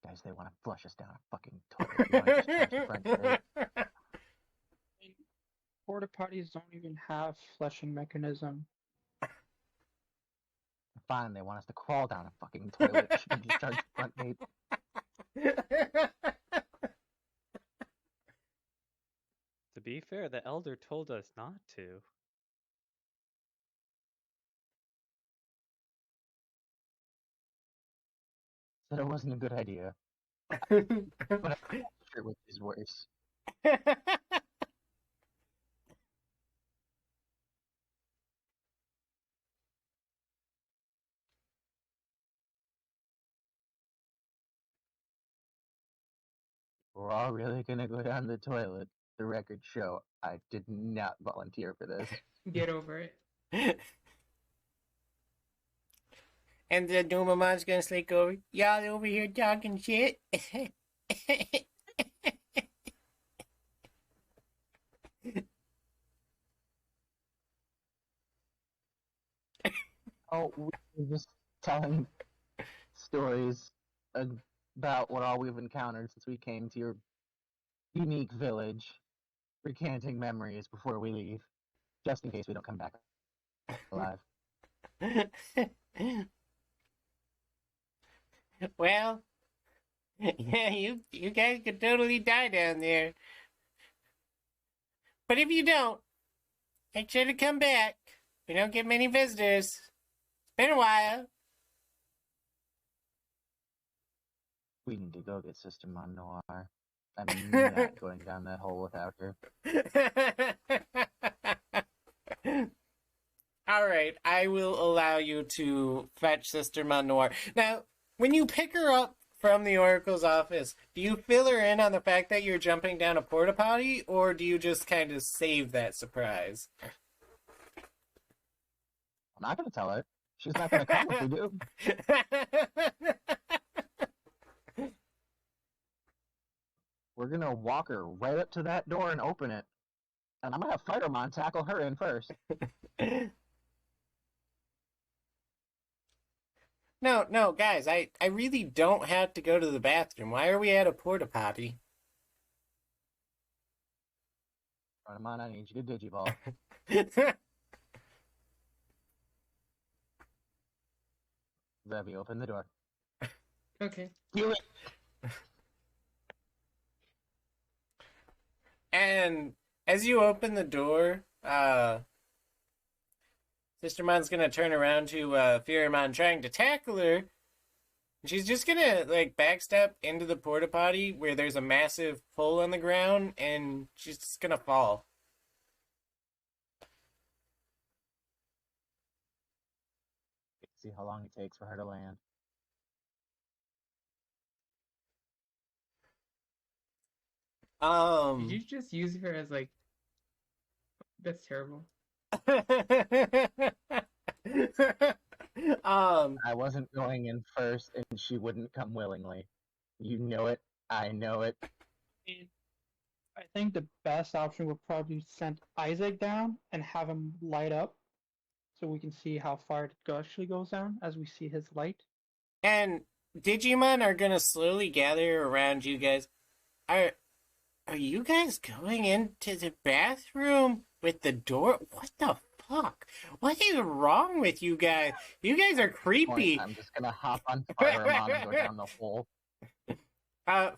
Guys, they want to flush us down a fucking toilet. You wanna just charge the French rate? Porta potties don't even have flushing mechanism. Fine, they want us to crawl down a fucking toilet. Should we just charge the front gate? To be fair, the elder told us not to. Said it wasn't a good idea. But I'm not sure which is worse. We're all really gonna go down the toilet. The records show I did not volunteer for this. Get over it. And the Dumamon's gonna slink over. Y'all over here talking shit? Oh, we were just telling stories about what all we've encountered since we came to your unique village, recanting memories before we leave, just in case we don't come back alive. Well, yeah, you guys could totally die down there. But if you don't, make sure to come back. We don't get many visitors. It's been a while. We need to go get Sister Mon Noir. I'm not going down that hole without her. All right, I will allow you to fetch Sister Manoir. Now, when you pick her up from the Oracle's office, do you fill her in on the fact that you're jumping down a porta potty, or do you just kind of save that surprise? I'm not going to tell her. She's not going to come if we do. We're going to walk her right up to that door and open it. And I'm going to have Fightermon tackle her in first. No, guys, I really don't have to go to the bathroom. Why are we at a porta potty? Fightermon, I need you to Digiball. Revy, open the door. Okay. Do it! And as you open the door, Sister Mon's gonna turn around to Furimon trying to tackle her. She's just gonna like backstep into the porta potty where there's a massive hole on the ground, and she's just gonna fall. See how long it takes for her to land. Did you just use her as like? That's terrible. I wasn't going in first, and she wouldn't come willingly. You know it. I know it. I think the best option would probably send Isaac down and have him light up, so we can see how far it actually goes down as we see his light. And Digimon are gonna slowly gather around you guys. Are you guys going into the bathroom with the door? What the fuck? What is wrong with you guys? You guys are creepy. I'm just gonna hop on Fireman and go down the hole.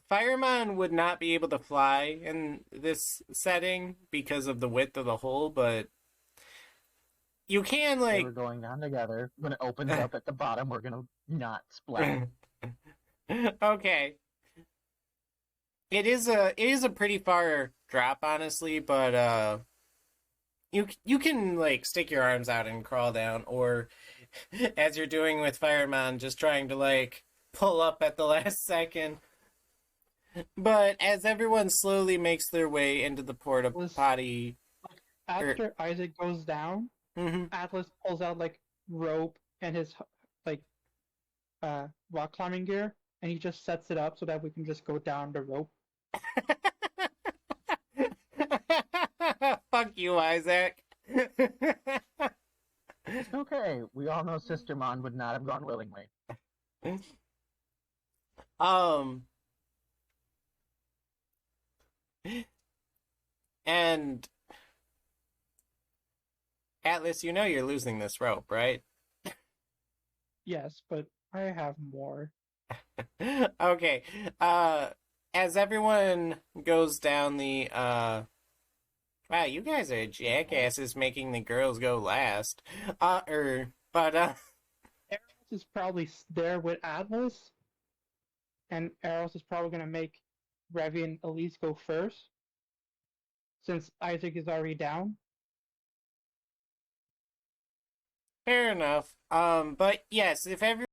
Fireman would not be able to fly in this setting because of the width of the hole, but you can like. We're going down together. When it opens up at the bottom, we're gonna not split. Okay. It is a pretty far drop, honestly, but you can like stick your arms out and crawl down, or as you're doing with Fireman, just trying to like pull up at the last second. But as everyone slowly makes their way into the porta potty, After Isaac goes down, Atlas pulls out like rope and his like rock climbing gear, and he just sets it up so that we can just go down the rope. Fuck you, Isaac. Okay, we all know Sister Mon would not have gone willingly. And Atlas, you know you're losing this rope, right? Yes, but I have more. Okay. As everyone goes down the wow, you guys are jackasses making the girls go last. Eros is probably there with Atlas, and Eros is probably gonna make Revy and Elise go first, since Isaac is already down. Fair enough. But yes, if every